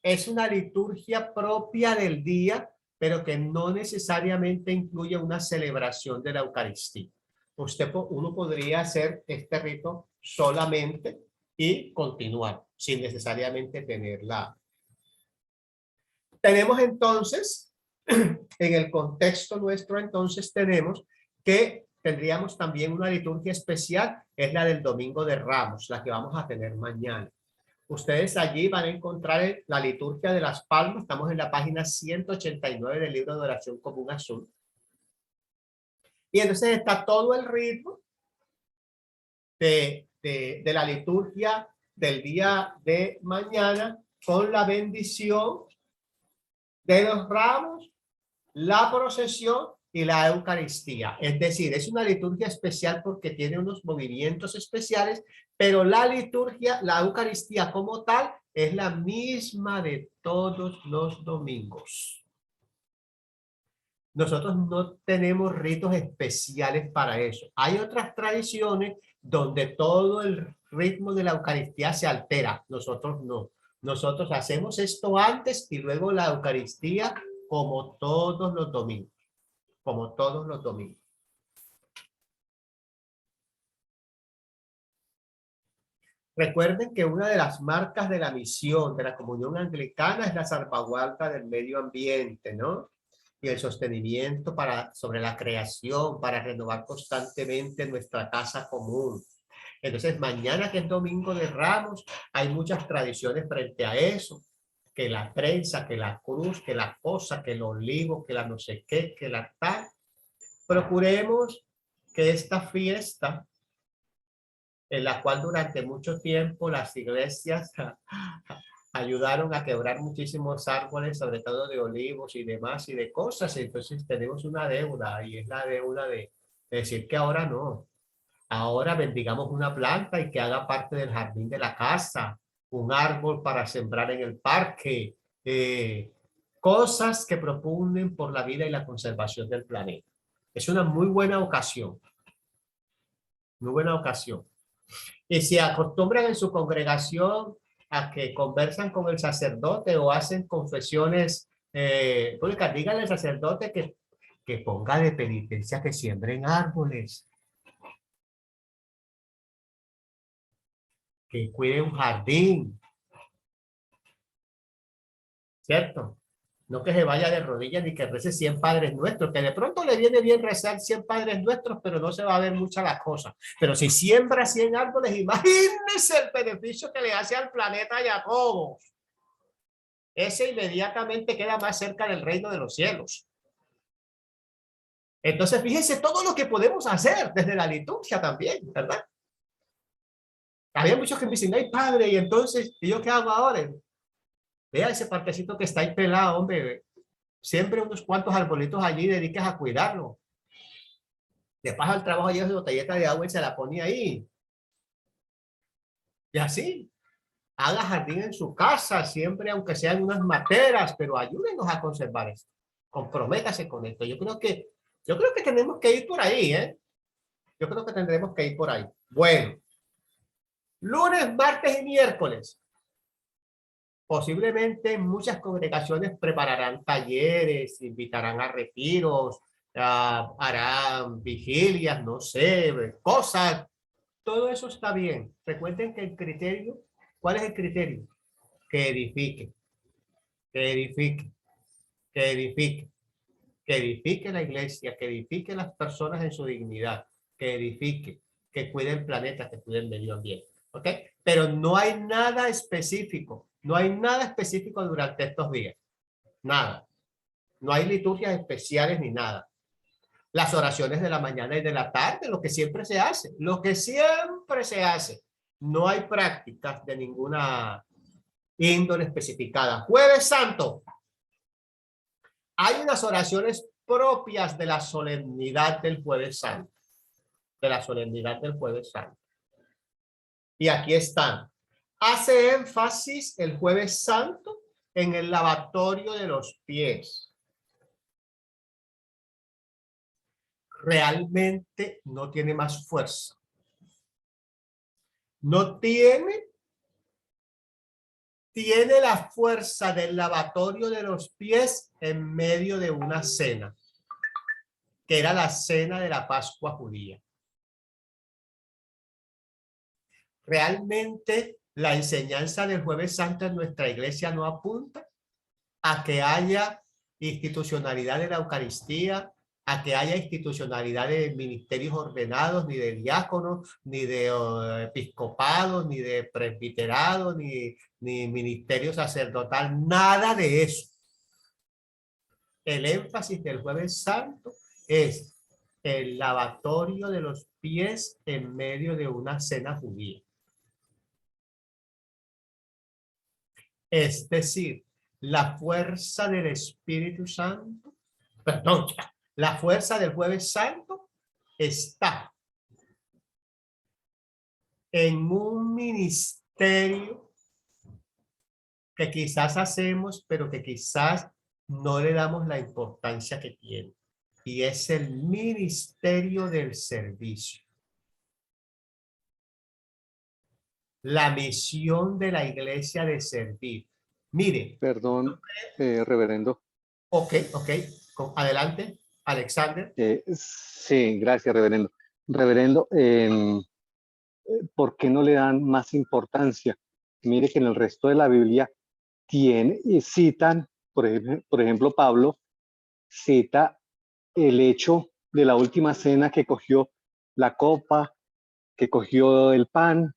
es una liturgia propia del día, pero que no necesariamente incluye una celebración de la Eucaristía. Uno podría hacer este rito solamente y continuar, sin necesariamente tenerla. Tenemos entonces... En el contexto nuestro, entonces, tenemos que tendríamos también una liturgia especial, es la del Domingo de Ramos, la que vamos a tener mañana. Ustedes allí van a encontrar la liturgia de las palmas, estamos en la página 189 del libro de oración común azul. Y entonces está todo el ritmo de la liturgia del día de mañana con la bendición de los ramos, la procesión y la Eucaristía. Es decir, es una liturgia especial porque tiene unos movimientos especiales, pero la liturgia, la Eucaristía como tal, es la misma de todos los domingos. Nosotros no tenemos ritos especiales para eso. Hay otras tradiciones donde todo el ritmo de la Eucaristía se altera. Nosotros no. Nosotros hacemos esto antes y luego la Eucaristía como todos los domingos. Como todos los domingos. Recuerden que una de las marcas de la misión de la comunión anglicana es la salvaguarda del medio ambiente, ¿no? Y el sostenimiento sobre la creación, para renovar constantemente nuestra casa común. Entonces, mañana que es Domingo de Ramos, hay muchas tradiciones frente a eso, que la prensa, que la cruz, que la cosa, que el olivo, que la no sé qué, que la tal. Procuremos que esta fiesta, en la cual durante mucho tiempo las iglesias ayudaron a quebrar muchísimos árboles, sobre todo de olivos y demás y de cosas. Entonces tenemos una deuda, y es la deuda de decir que ahora no. Ahora bendigamos una planta y que haga parte del jardín de la casa, un árbol para sembrar en el parque, cosas que propugnen por la vida y la conservación del planeta. Es una muy buena ocasión. Muy buena ocasión. Y si acostumbran en su congregación a que conversan con el sacerdote o hacen confesiones públicas, díganle al sacerdote que ponga de penitencia que siembren árboles, que cuide un jardín, ¿cierto? No que se vaya de rodillas ni que rece 100 Padres Nuestros, que de pronto le viene bien rezar 100 Padres Nuestros, pero no se va a ver mucha la cosa. Pero si siembra 100 árboles, imagínense el beneficio que le hace al planeta y a todos. Ese inmediatamente queda más cerca del reino de los cielos. Entonces, fíjense todo lo que podemos hacer desde la liturgia también, ¿verdad? Había muchos que me dicen, ay, padre, y entonces, ¿y yo qué hago ahora? Vea ese parquecito que está ahí pelado, hombre. Siempre unos cuantos arbolitos allí, dediques a cuidarlo. Le pasa el trabajo, lleva su botelleta de agua y se la pone ahí. Y así, haga jardín en su casa, siempre, aunque sean unas materas, pero ayúdenos a conservar esto. Comprométase con esto. Yo creo que tenemos que ir por ahí, ¿eh? Yo creo que tendremos que ir por ahí. Bueno, lunes, martes y miércoles. Posiblemente muchas congregaciones prepararán talleres, invitarán a retiros, harán vigilias, no sé, cosas. Todo eso está bien. Recuerden que el criterio, ¿cuál es el criterio? Que edifique, que edifique, que edifique, que edifique la iglesia, que edifique las personas en su dignidad, que edifique, que cuide el planeta, que cuide el medio ambiente. ¿Ok? Pero no hay nada específico. No hay nada específico durante estos días. Nada. No hay liturgias especiales ni nada. Las oraciones de la mañana y de la tarde, lo que siempre se hace. Lo que siempre se hace. No hay prácticas de ninguna índole especificada. Jueves Santo. Hay unas oraciones propias de la solemnidad del Jueves Santo. De la solemnidad del Jueves Santo. Y aquí están. Hace énfasis el Jueves Santo en el lavatorio de los pies. Realmente no tiene más fuerza. No tiene la fuerza del lavatorio de los pies en medio de una cena, que era la cena de la Pascua judía. Realmente la enseñanza del Jueves Santo en nuestra iglesia no apunta a que haya institucionalidad de la Eucaristía, a que haya institucionalidad de ministerios ordenados, ni de diáconos, ni de episcopados, ni de presbiterados, ni ministerio sacerdotal, nada de eso. El énfasis del Jueves Santo es el lavatorio de los pies en medio de una cena judía. Es decir, la fuerza del Espíritu Santo, perdón, la fuerza del Jueves Santo está en un ministerio que quizás hacemos, pero que quizás no le damos la importancia que tiene. y es el ministerio del servicio. La misión de la iglesia de servir. Mire. Perdón, reverendo. Ok. Adelante, Alexander. Sí, gracias, reverendo. Reverendo, ¿por qué no le dan más importancia? Mire que en el resto de la Biblia citan, por ejemplo, Pablo cita el hecho de la última cena, que cogió la copa, que cogió el pan,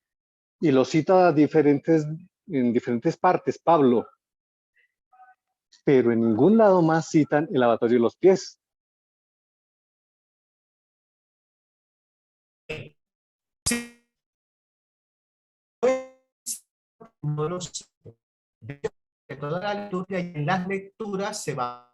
y lo cita en diferentes partes, Pablo, pero en ningún lado más citan el lavatorio de los pies. No lo sé. De toda la liturgia y en las lecturas se va.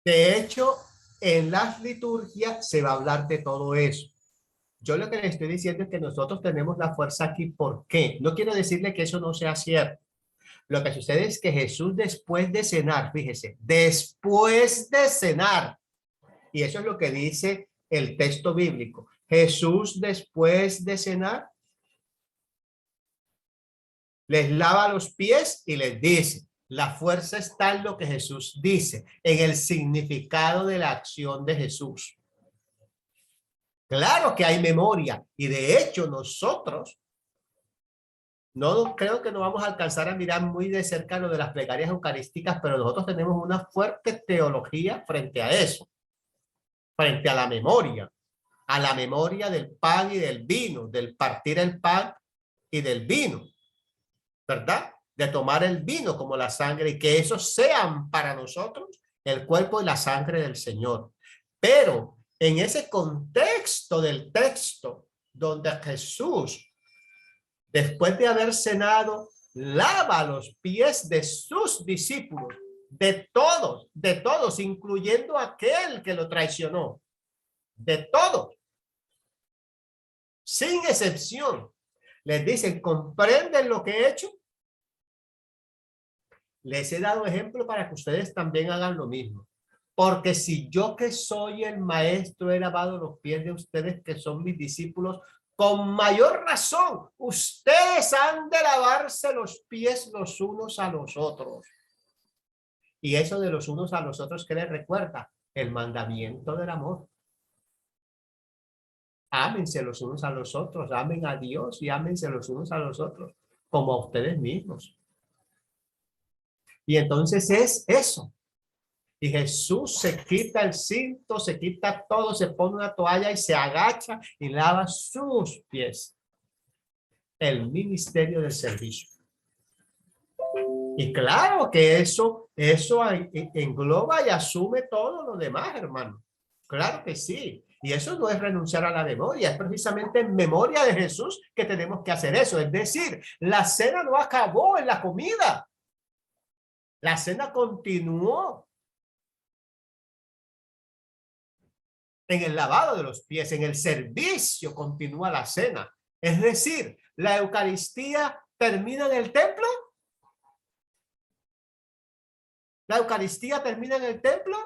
De hecho, en las liturgias se va a hablar de todo eso. Yo lo que le estoy diciendo es que nosotros tenemos la fuerza aquí. ¿Por qué? No quiero decirle que eso no sea cierto. Lo que sucede es que Jesús, después de cenar, fíjese, después de cenar, y eso es lo que dice el texto bíblico, Jesús, después de cenar, les lava los pies y les dice, la fuerza está en lo que Jesús dice, en el significado de la acción de Jesús. Claro que hay memoria, y de hecho nosotros no creo que no vamos a alcanzar a mirar muy de cerca lo de las plegarias eucarísticas, pero nosotros tenemos una fuerte teología frente a eso, frente a la memoria del pan y del vino, del partir el pan y del vino, ¿verdad? De tomar el vino como la sangre, y que esos sean para nosotros el cuerpo y la sangre del Señor. Pero en ese contexto del texto donde Jesús, después de haber cenado, lava los pies de sus discípulos, de todos, incluyendo aquel que lo traicionó, de todos, sin excepción. Les dicen, ¿comprenden lo que he hecho? Les he dado ejemplo para que ustedes también hagan lo mismo. Porque si yo, que soy el maestro, he lavado los pies de ustedes que son mis discípulos, con mayor razón ustedes han de lavarse los pies los unos a los otros. Y eso de los unos a los otros, ¿qué les recuerda? El mandamiento del amor. Ámense los unos a los otros, amen a Dios y ámense los unos a los otros, como a ustedes mismos. Y entonces es eso. Y Jesús se quita el cinto, se quita todo, se pone una toalla y se agacha y lava sus pies. El ministerio del servicio. Y claro que eso engloba y asume todo lo demás, hermano. Claro que sí. Y eso no es renunciar a la memoria, es precisamente en memoria de Jesús que tenemos que hacer eso. Es decir, la cena no acabó en la comida. La cena continuó en el lavado de los pies, en el servicio continúa la cena. Es decir, la Eucaristía termina en el templo. ¿La Eucaristía termina en el templo?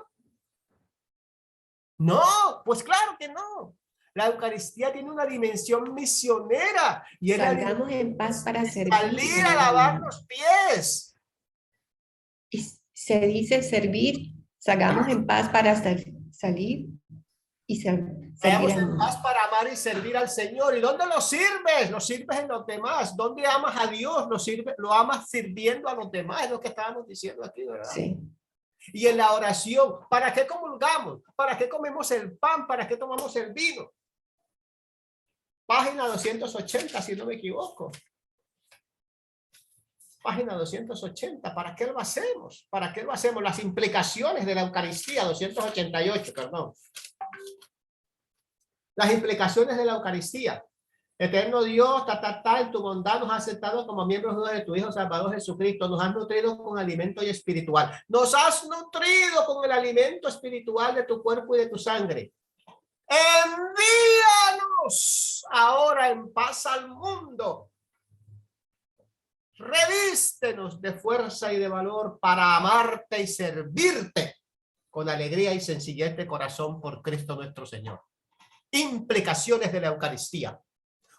No, pues claro que no. La Eucaristía tiene una dimensión misionera y es salgamos en paz para servir. Salir a lavar los pies. Y se dice servir, salgamos en paz para salir y servir. Seamos en paz para amar y servir al Señor. ¿Y dónde lo sirves? Lo sirves en los demás. ¿Dónde amas a Dios? Lo amas sirviendo a los demás. Es lo que estábamos diciendo aquí, ¿verdad? Sí. Y en la oración, ¿para qué comulgamos? ¿Para qué comemos el pan? ¿Para qué tomamos el vino? Página 280, si no me equivoco. Página 280. ¿Para qué lo hacemos? ¿Para qué lo hacemos? Las implicaciones de la Eucaristía, 288, perdón. Las implicaciones de la Eucaristía. Eterno Dios, en tu bondad nos has aceptado como miembros de tu Hijo Salvador Jesucristo. Nos has nutrido con alimento y espiritual. Nos has nutrido con el alimento espiritual de tu cuerpo y de tu sangre. Envíanos ahora en paz al mundo. Vístenos de fuerza y de valor para amarte y servirte con alegría y sencillez de corazón por Cristo nuestro Señor. Implicaciones de la Eucaristía.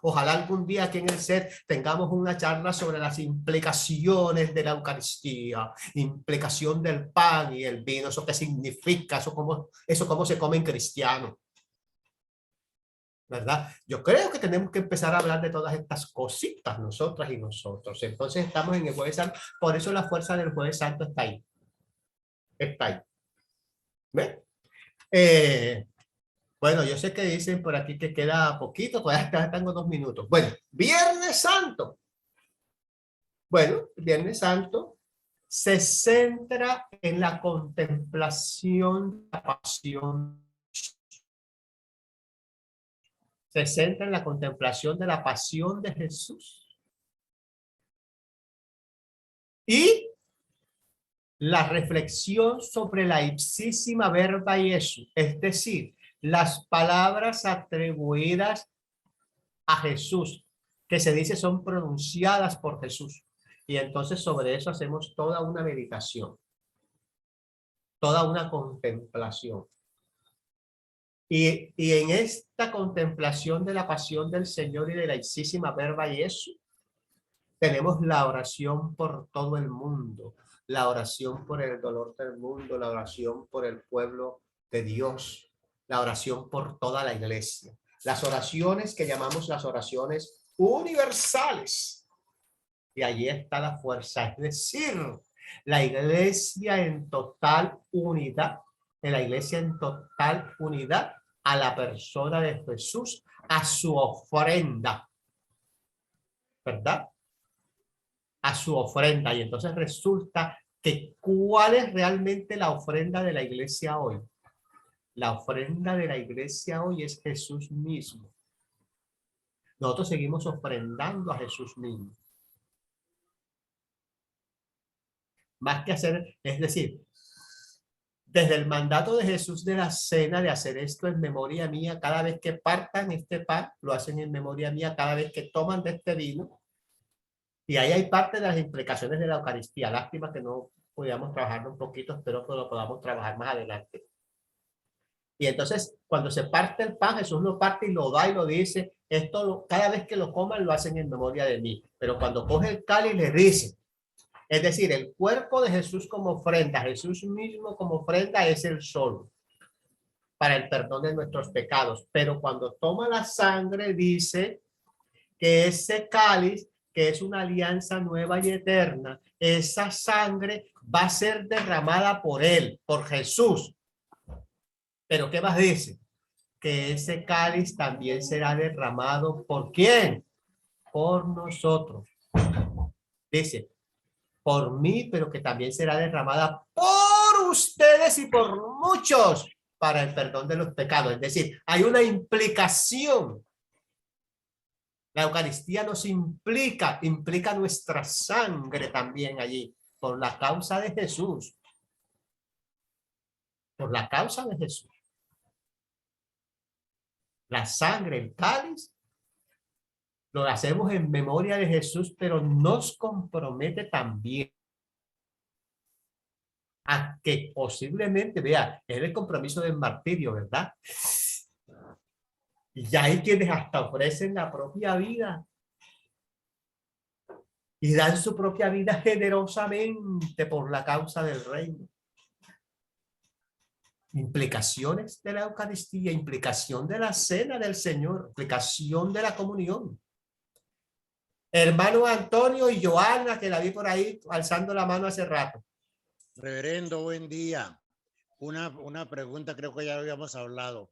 Ojalá algún día aquí en el set tengamos una charla sobre las implicaciones de la Eucaristía, implicación del pan y el vino, eso qué significa, eso cómo se come en cristiano, ¿verdad? Yo creo que tenemos que empezar a hablar de todas estas cositas nosotras y nosotros. Entonces estamos en el Jueves Santo, por eso la fuerza del Jueves Santo está ahí. Está ahí. ¿Ven? Bueno, yo sé que dicen por aquí que queda poquito, todavía tengo 2 minutos. Bueno, Viernes Santo. Bueno, Viernes Santo se centra en la contemplación de la pasión. Se centra en la contemplación de la pasión de Jesús. Y la reflexión sobre la ipsísima verba Jesús, es decir, las palabras atribuidas a Jesús, que se dice son pronunciadas por Jesús. Y entonces sobre eso hacemos toda una meditación, toda una contemplación. Y en esta contemplación de la pasión del Señor y de la ipsísima verba Jesús, tenemos la oración por todo el mundo, la oración por el dolor del mundo, la oración por el pueblo de Dios, la oración por toda la iglesia. Las oraciones que llamamos las oraciones universales. Y allí está la fuerza, es decir, la iglesia en total unidad, a la persona de Jesús, a su ofrenda, ¿verdad? A su ofrenda. Y entonces resulta que ¿cuál es realmente la ofrenda de la iglesia hoy? La ofrenda de la iglesia hoy es Jesús mismo. Nosotros seguimos ofrendando a Jesús mismo. Más que hacer, es decir, desde el mandato de Jesús de la cena, de hacer esto en memoria mía, cada vez que partan este pan, lo hacen en memoria mía, cada vez que toman de este vino. Y ahí hay parte de las implicaciones de la Eucaristía. Lástima que no podíamos trabajarlo un poquito, espero que lo podamos trabajar más adelante. Y entonces, cuando se parte el pan, Jesús lo parte y lo da y lo dice, cada vez que lo coman lo hacen en memoria de mí. Pero cuando coge el cáliz le dice, es decir, el cuerpo de Jesús como ofrenda, Jesús mismo como ofrenda es el sol para el perdón de nuestros pecados. Pero cuando toma la sangre dice que ese cáliz, que es una alianza nueva y eterna, esa sangre va a ser derramada por él, por Jesús. Pero ¿qué más dice? Que ese cáliz también será derramado ¿por quién? Por nosotros. Dice, por mí, pero que también será derramada por ustedes y por muchos para el perdón de los pecados. Es decir, hay una implicación. La Eucaristía nos implica nuestra sangre también allí, por la causa de Jesús. Por la causa de Jesús. La sangre, el cáliz, lo hacemos en memoria de Jesús, pero nos compromete también a que posiblemente, vea, es el compromiso del martirio, ¿verdad? Y ya hay quienes hasta ofrecen la propia vida y dan su propia vida generosamente por la causa del reino. Implicaciones de la Eucaristía, implicación de la cena del Señor, implicación de la comunión. Hermano Antonio y Joana, que la vi por ahí alzando la mano hace rato. Reverendo, buen día. Una pregunta, creo que ya habíamos hablado.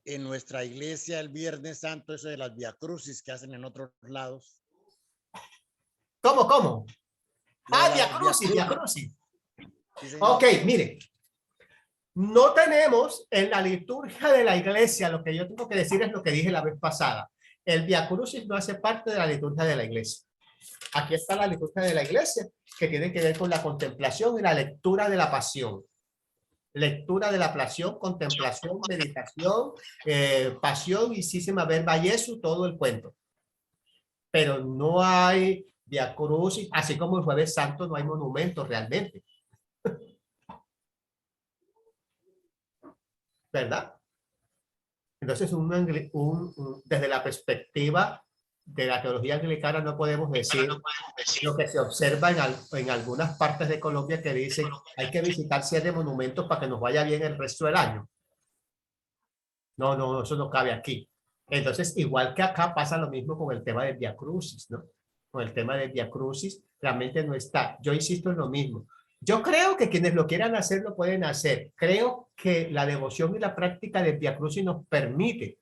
En nuestra iglesia el Viernes Santo, eso de las viacrucis que hacen en otros lados. ¿Cómo? Viacrucis. Sí, ok, mire. No tenemos en la liturgia de la iglesia, lo que yo tengo que decir es lo que dije la vez pasada. El Via Crucis no hace parte de la liturgia de la iglesia. Aquí está la liturgia de la iglesia, que tiene que ver con la contemplación y la lectura de la pasión. Lectura de la pasión, contemplación, meditación, pasión, ipsísima verba Jesús, todo el cuento. Pero no hay Vía Crucis, así como el Jueves Santo no hay monumentos realmente. ¿Verdad? Entonces, desde la perspectiva de la teología anglicana no podemos decir lo que se observa en algunas partes de Colombia que dicen hay que visitar 7 monumentos para que nos vaya bien el resto del año. No, no, eso no cabe aquí. Entonces, igual que acá pasa lo mismo con el tema del Vía Crucis, ¿no? Con el tema del Vía Crucis, realmente no está. Yo insisto en lo mismo. Yo creo que quienes lo quieran hacer, lo pueden hacer. Creo que la devoción y la práctica del Vía Crucis nos permite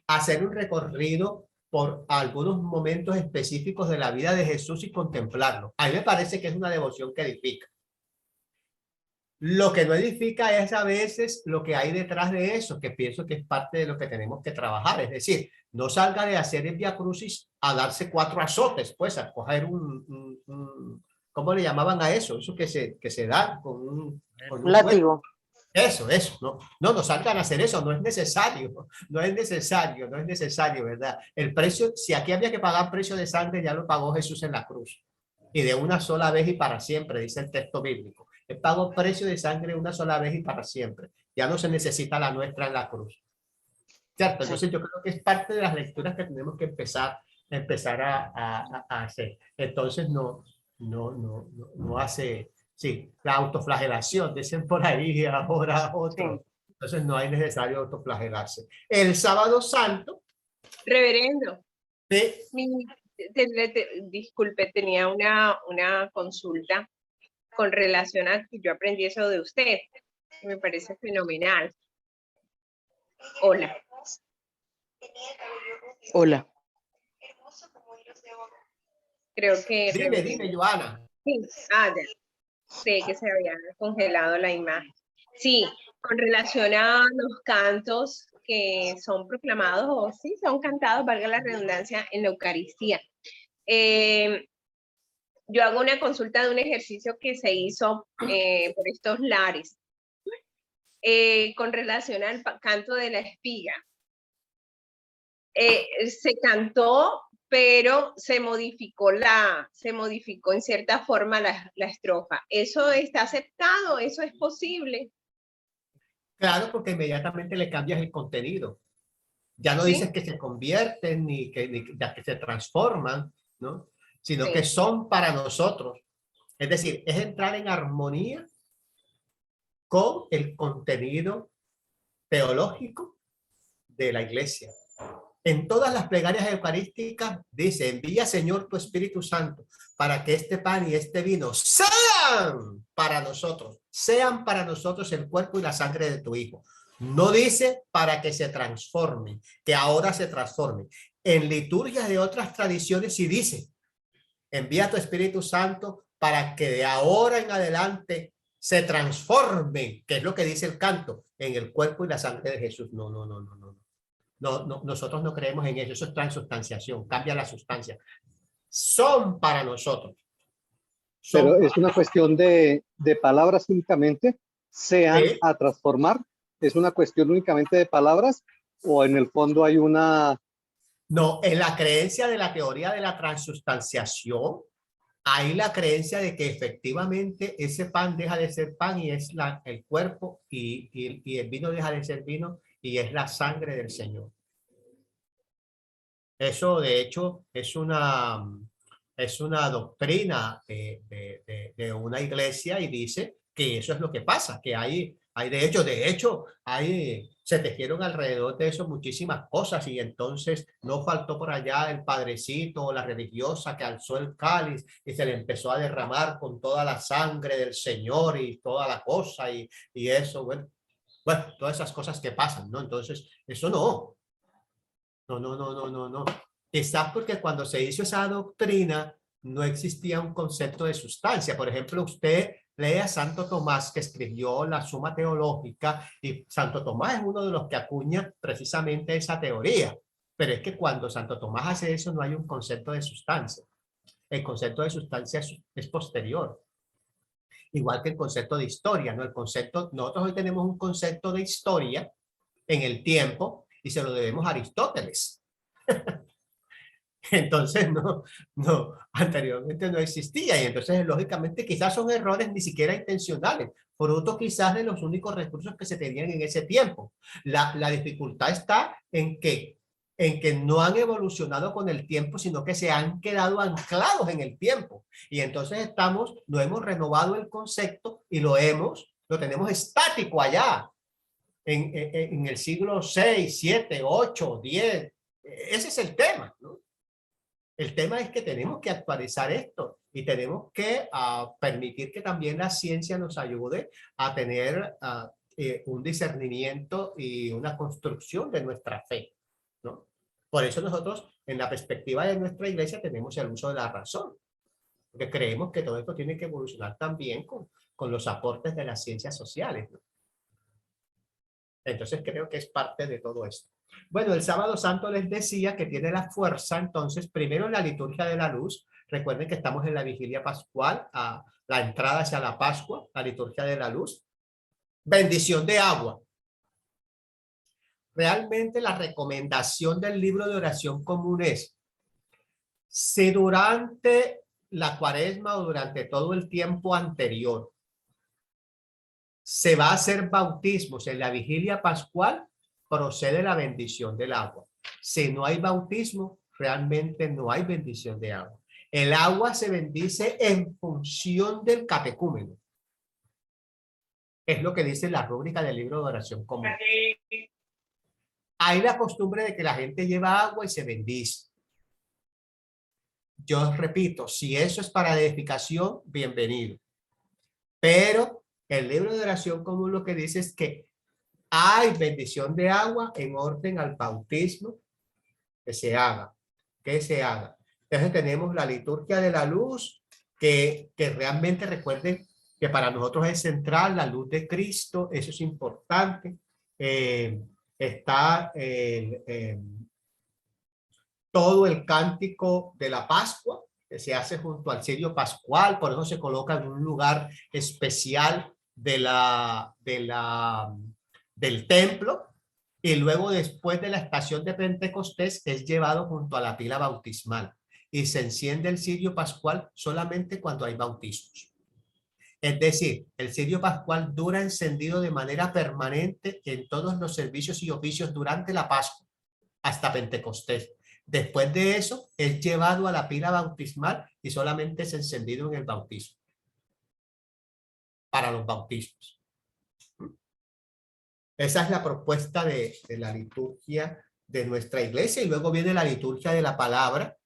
hacer un recorrido por algunos momentos específicos de la vida de Jesús y contemplarlo. A mí me parece que es una devoción que edifica. Lo que no edifica es a veces lo que hay detrás de eso, que pienso que es parte de lo que tenemos que trabajar. Es decir, no salga de hacer el Vía Crucis a darse 4 azotes, pues a coger ¿cómo le llamaban a eso? Eso que se da con un látigo. Eso, no salgan a hacer eso, no es necesario, no es necesario, ¿verdad? El precio, si aquí había que pagar precio de sangre, ya lo pagó Jesús en la cruz. Y de una sola vez y para siempre, dice el texto bíblico. Él pagó precio de sangre una sola vez y para siempre. Ya no se necesita la nuestra en la cruz. ¿Cierto? Entonces yo creo que es parte de las lecturas que tenemos que empezar a hacer. Entonces no hace... Sí, la autoflagelación, dicen por ahí ahora otro. Sí. Entonces no hay necesario autoflagelarse. El sábado santo. Reverendo. Sí. Disculpe, tenía una consulta con relación a que yo aprendí eso de usted. Me parece fenomenal. Hola. Hola. Creo que... Dime, Joana. Sí, ya. Sé que se había congelado la imagen. Sí, con relación a los cantos que son proclamados o sí son cantados, valga la redundancia, en la Eucaristía. Yo hago una consulta de un ejercicio que se hizo por estos lares con relación al canto de la espiga. Se cantó, pero se modificó en cierta forma la estrofa. ¿Eso está aceptado? ¿Eso es posible? Claro, porque inmediatamente le cambias el contenido. Ya no dices que se convierten ni que se transforman, ¿no? Sino que son para nosotros. Es decir, es entrar en armonía con el contenido teológico de la iglesia. En todas las plegarias eucarísticas dice, envía Señor tu Espíritu Santo para que este pan y este vino sean para nosotros el cuerpo y la sangre de tu Hijo. No dice para que se transformen, que ahora se transformen. En liturgias de otras tradiciones sí dice, envía tu Espíritu Santo para que de ahora en adelante se transformen, que es lo que dice el canto, en el cuerpo y la sangre de Jesús. No. No, nosotros no creemos en eso es transubstanciación, cambia la sustancia. Son para nosotros. Pero es una cuestión de palabras únicamente, sean ¿sí? A transformar, ¿es una cuestión únicamente de palabras o en el fondo hay una... No, en la creencia de la teoría de la transubstanciación, hay la creencia de que efectivamente ese pan deja de ser pan y es el cuerpo y el vino deja de ser vino y es la sangre del Señor. Eso, de hecho, es una doctrina de una iglesia y dice que eso es lo que pasa, que hay de hecho, se tejieron alrededor de eso muchísimas cosas y entonces no faltó por allá el padrecito o la religiosa que alzó el cáliz y se le empezó a derramar con toda la sangre del Señor y toda la cosa y eso, bueno, todas esas cosas que pasan, ¿no? Entonces, eso no. No. Quizás porque cuando se hizo esa doctrina no existía un concepto de sustancia. Por ejemplo, usted lee a Santo Tomás que escribió la Suma Teológica y Santo Tomás es uno de los que acuña precisamente esa teoría. Pero es que cuando Santo Tomás hace eso no hay un concepto de sustancia. El concepto de sustancia es posterior. Igual que el concepto de historia, ¿no? Nosotros hoy tenemos un concepto de historia en el tiempo y se lo debemos a Aristóteles. Entonces, no, anteriormente no existía y entonces, lógicamente, quizás son errores ni siquiera intencionales, fruto quizás de los únicos recursos que se tenían en ese tiempo. La dificultad está en que no han evolucionado con el tiempo, sino que se han quedado anclados en el tiempo. Y entonces no hemos renovado el concepto y lo tenemos estático allá, en el siglo 6, 7, 8, 10. Ese es el tema, ¿no? El tema es que tenemos que actualizar esto y tenemos que permitir que también la ciencia nos ayude a tener un discernimiento y una construcción de nuestra fe, ¿no? Por eso nosotros, en la perspectiva de nuestra iglesia, tenemos el uso de la razón, porque creemos que todo esto tiene que evolucionar también con los aportes de las ciencias sociales, ¿no? Entonces creo que es parte de todo esto. Bueno, el sábado santo les decía que tiene la fuerza, entonces, primero en la liturgia de la luz. Recuerden que estamos en la vigilia pascual, a la entrada hacia la Pascua, la liturgia de la luz. Bendición de agua. Realmente la recomendación del libro de oración común es, si durante la cuaresma o durante todo el tiempo anterior se va a hacer bautismos en la vigilia pascual, procede la bendición del agua. Si no hay bautismo, realmente no hay bendición de agua. El agua se bendice en función del catecúmeno. Es lo que dice la rúbrica del libro de oración común. Hay la costumbre de que la gente lleva agua y se bendice. Yo repito, si eso es para edificación, bienvenido. Pero el libro de oración común lo que dice es que hay bendición de agua en orden al bautismo que se haga. Entonces tenemos la liturgia de la luz, que realmente recuerden que para nosotros es central la luz de Cristo, eso es importante. Está todo el cántico de la Pascua, que se hace junto al cirio pascual, por eso se coloca en un lugar especial del templo, y luego después de la estación de Pentecostés es llevado junto a la pila bautismal y se enciende el cirio pascual solamente cuando hay bautismos. Es decir, el cirio pascual dura encendido de manera permanente en todos los servicios y oficios durante la Pascua hasta Pentecostés. Después de eso es llevado a la pila bautismal y solamente es encendido en el bautismo, para los bautismos. Esa es la propuesta de la liturgia de nuestra iglesia. Y luego viene la liturgia de la palabra,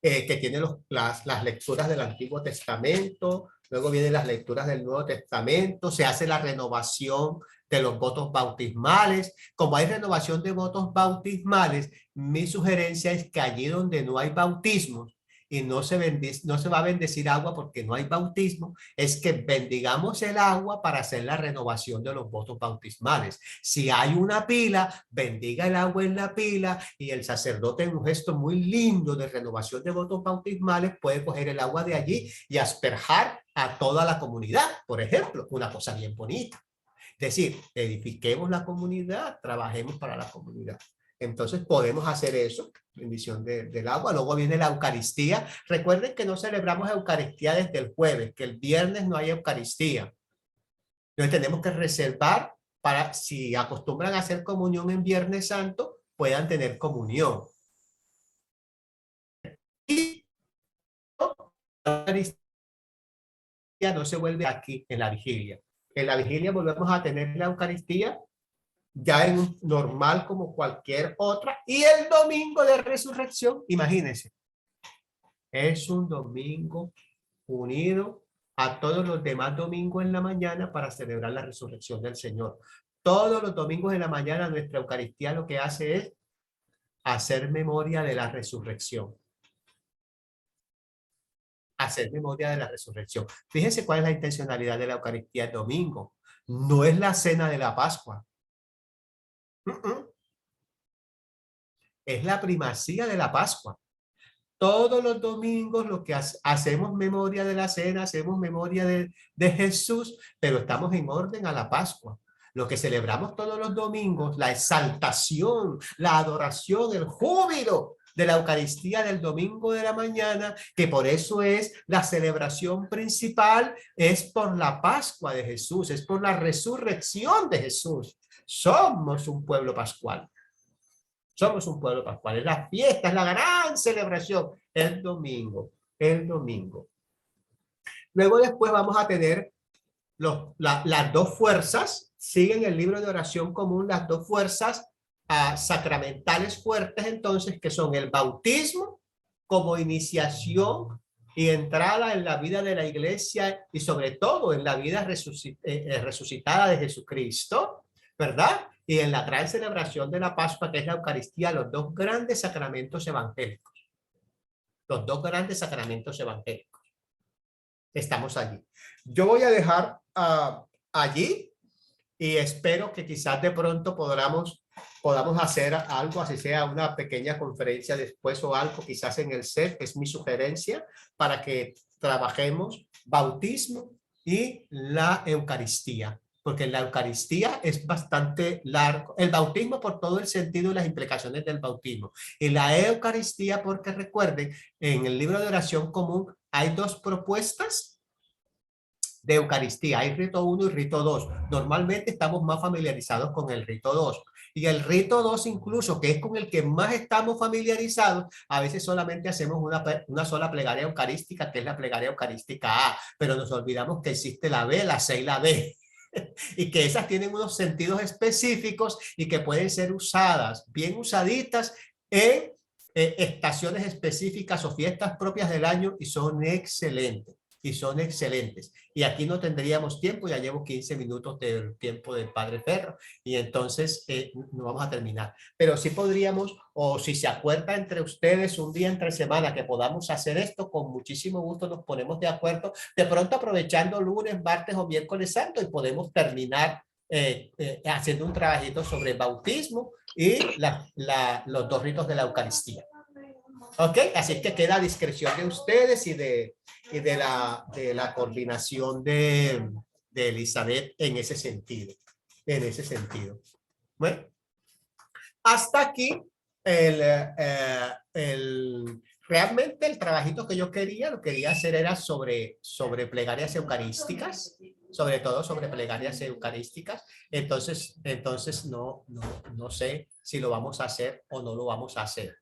que tiene las lecturas del Antiguo Testamento. Luego vienen las lecturas del Nuevo Testamento. Se hace la renovación de los votos bautismales. Como hay renovación de votos bautismales, mi sugerencia es que allí donde no hay bautismos y no se va a bendecir agua porque no hay bautismo, es que bendigamos el agua para hacer la renovación de los votos bautismales. Si hay una pila, bendiga el agua en la pila y el sacerdote, en un gesto muy lindo de renovación de votos bautismales, puede coger el agua de allí y asperjar a toda la comunidad, por ejemplo, una cosa bien bonita. Es decir, edifiquemos la comunidad, trabajemos para la comunidad. Entonces podemos hacer eso, bendición del agua. Luego viene la Eucaristía. Recuerden que no celebramos Eucaristía desde el jueves, que el viernes no hay Eucaristía. Entonces tenemos que reservar para, si acostumbran a hacer comunión en Viernes Santo, puedan tener comunión. Y la Eucaristía no se vuelve aquí en la vigilia. En la vigilia volvemos a tener la Eucaristía ya en un normal como cualquier otra, y el domingo de resurrección, imagínense, es un domingo unido a todos los demás domingos en la mañana para celebrar la resurrección del Señor. Todos los domingos en la mañana nuestra Eucaristía lo que hace es hacer memoria de la resurrección. Hacer memoria de la resurrección. Fíjense cuál es la intencionalidad de la Eucaristía el domingo. No es la cena de la Pascua. Es la primacía de la Pascua. Todos los domingos lo que hacemos memoria de la cena, hacemos memoria de Jesús, pero estamos en orden a la Pascua. Lo que celebramos todos los domingos, la exaltación, la adoración, el júbilo de la Eucaristía del domingo de la mañana, que por eso es la celebración principal, es por la Pascua de Jesús, es por la resurrección de Jesús. Somos un pueblo pascual. Somos un pueblo pascual. Es la fiesta, es la gran celebración. El domingo, el domingo. Luego después vamos a tener las dos fuerzas, siguen el libro de oración común, las dos fuerzas sacramentales fuertes, entonces, que son el bautismo como iniciación y entrada en la vida de la iglesia y sobre todo en la vida resucitada de Jesucristo, ¿verdad? Y en la gran celebración de la Pascua, que es la Eucaristía, los dos grandes sacramentos evangélicos. Los dos grandes sacramentos evangélicos. Estamos allí. Yo voy a dejar allí y espero que quizás de pronto podamos hacer algo, así sea una pequeña conferencia después o algo, quizás en el set, es mi sugerencia, para que trabajemos bautismo y la Eucaristía, porque la Eucaristía es bastante largo, el bautismo por todo el sentido y las implicaciones del bautismo, y la Eucaristía porque recuerden, en el libro de oración común hay dos propuestas de Eucaristía, hay rito 1 y rito 2. Normalmente estamos más familiarizados con el rito 2. Y el rito 2 incluso, que es con el que más estamos familiarizados, a veces solamente hacemos una sola plegaria eucarística, que es la plegaria eucarística A, pero nos olvidamos que existe la B, la C y la D. Y que esas tienen unos sentidos específicos y que pueden ser usadas, bien usaditas en estaciones específicas o fiestas propias del año y son excelentes. Y son excelentes. Y aquí no tendríamos tiempo, ya llevo 15 minutos del tiempo del Padre Ferro, y entonces no vamos a terminar. Pero sí podríamos, o si se acuerda entre ustedes un día entre semana que podamos hacer esto, con muchísimo gusto nos ponemos de acuerdo, de pronto aprovechando lunes, martes o miércoles santo, y podemos terminar haciendo un trabajito sobre bautismo y los dos ritos de la Eucaristía. Ok, así que queda a discreción de ustedes y de la coordinación de Elizabeth en ese sentido. En ese sentido. Bueno, hasta aquí realmente el trabajito que yo lo quería hacer era sobre plegarias eucarísticas, sobre todo sobre plegarias eucarísticas. Entonces no sé si lo vamos a hacer o no lo vamos a hacer.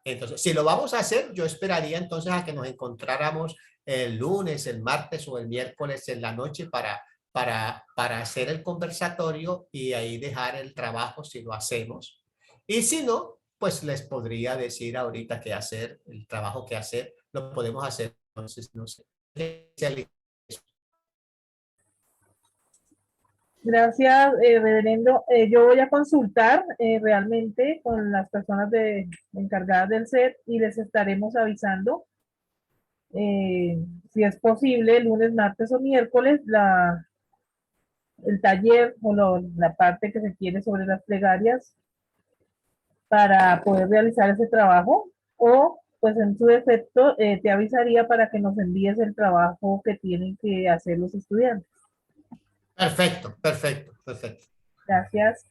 Entonces, si lo vamos a hacer, yo esperaría entonces a que nos encontráramos el lunes, el martes o el miércoles en la noche para hacer el conversatorio y ahí dejar el trabajo si lo hacemos. Y si no, pues les podría decir ahorita qué hacer, el trabajo que hacer, lo podemos hacer. Entonces, no sé. Gracias, reverendo. Yo voy a consultar realmente con las personas encargadas del set y les estaremos avisando si es posible, lunes, martes o miércoles, el taller o la parte que se quiere sobre las plegarias para poder realizar ese trabajo, o pues en su defecto te avisaría para que nos envíes el trabajo que tienen que hacer los estudiantes. Perfecto, perfecto, perfecto. Gracias.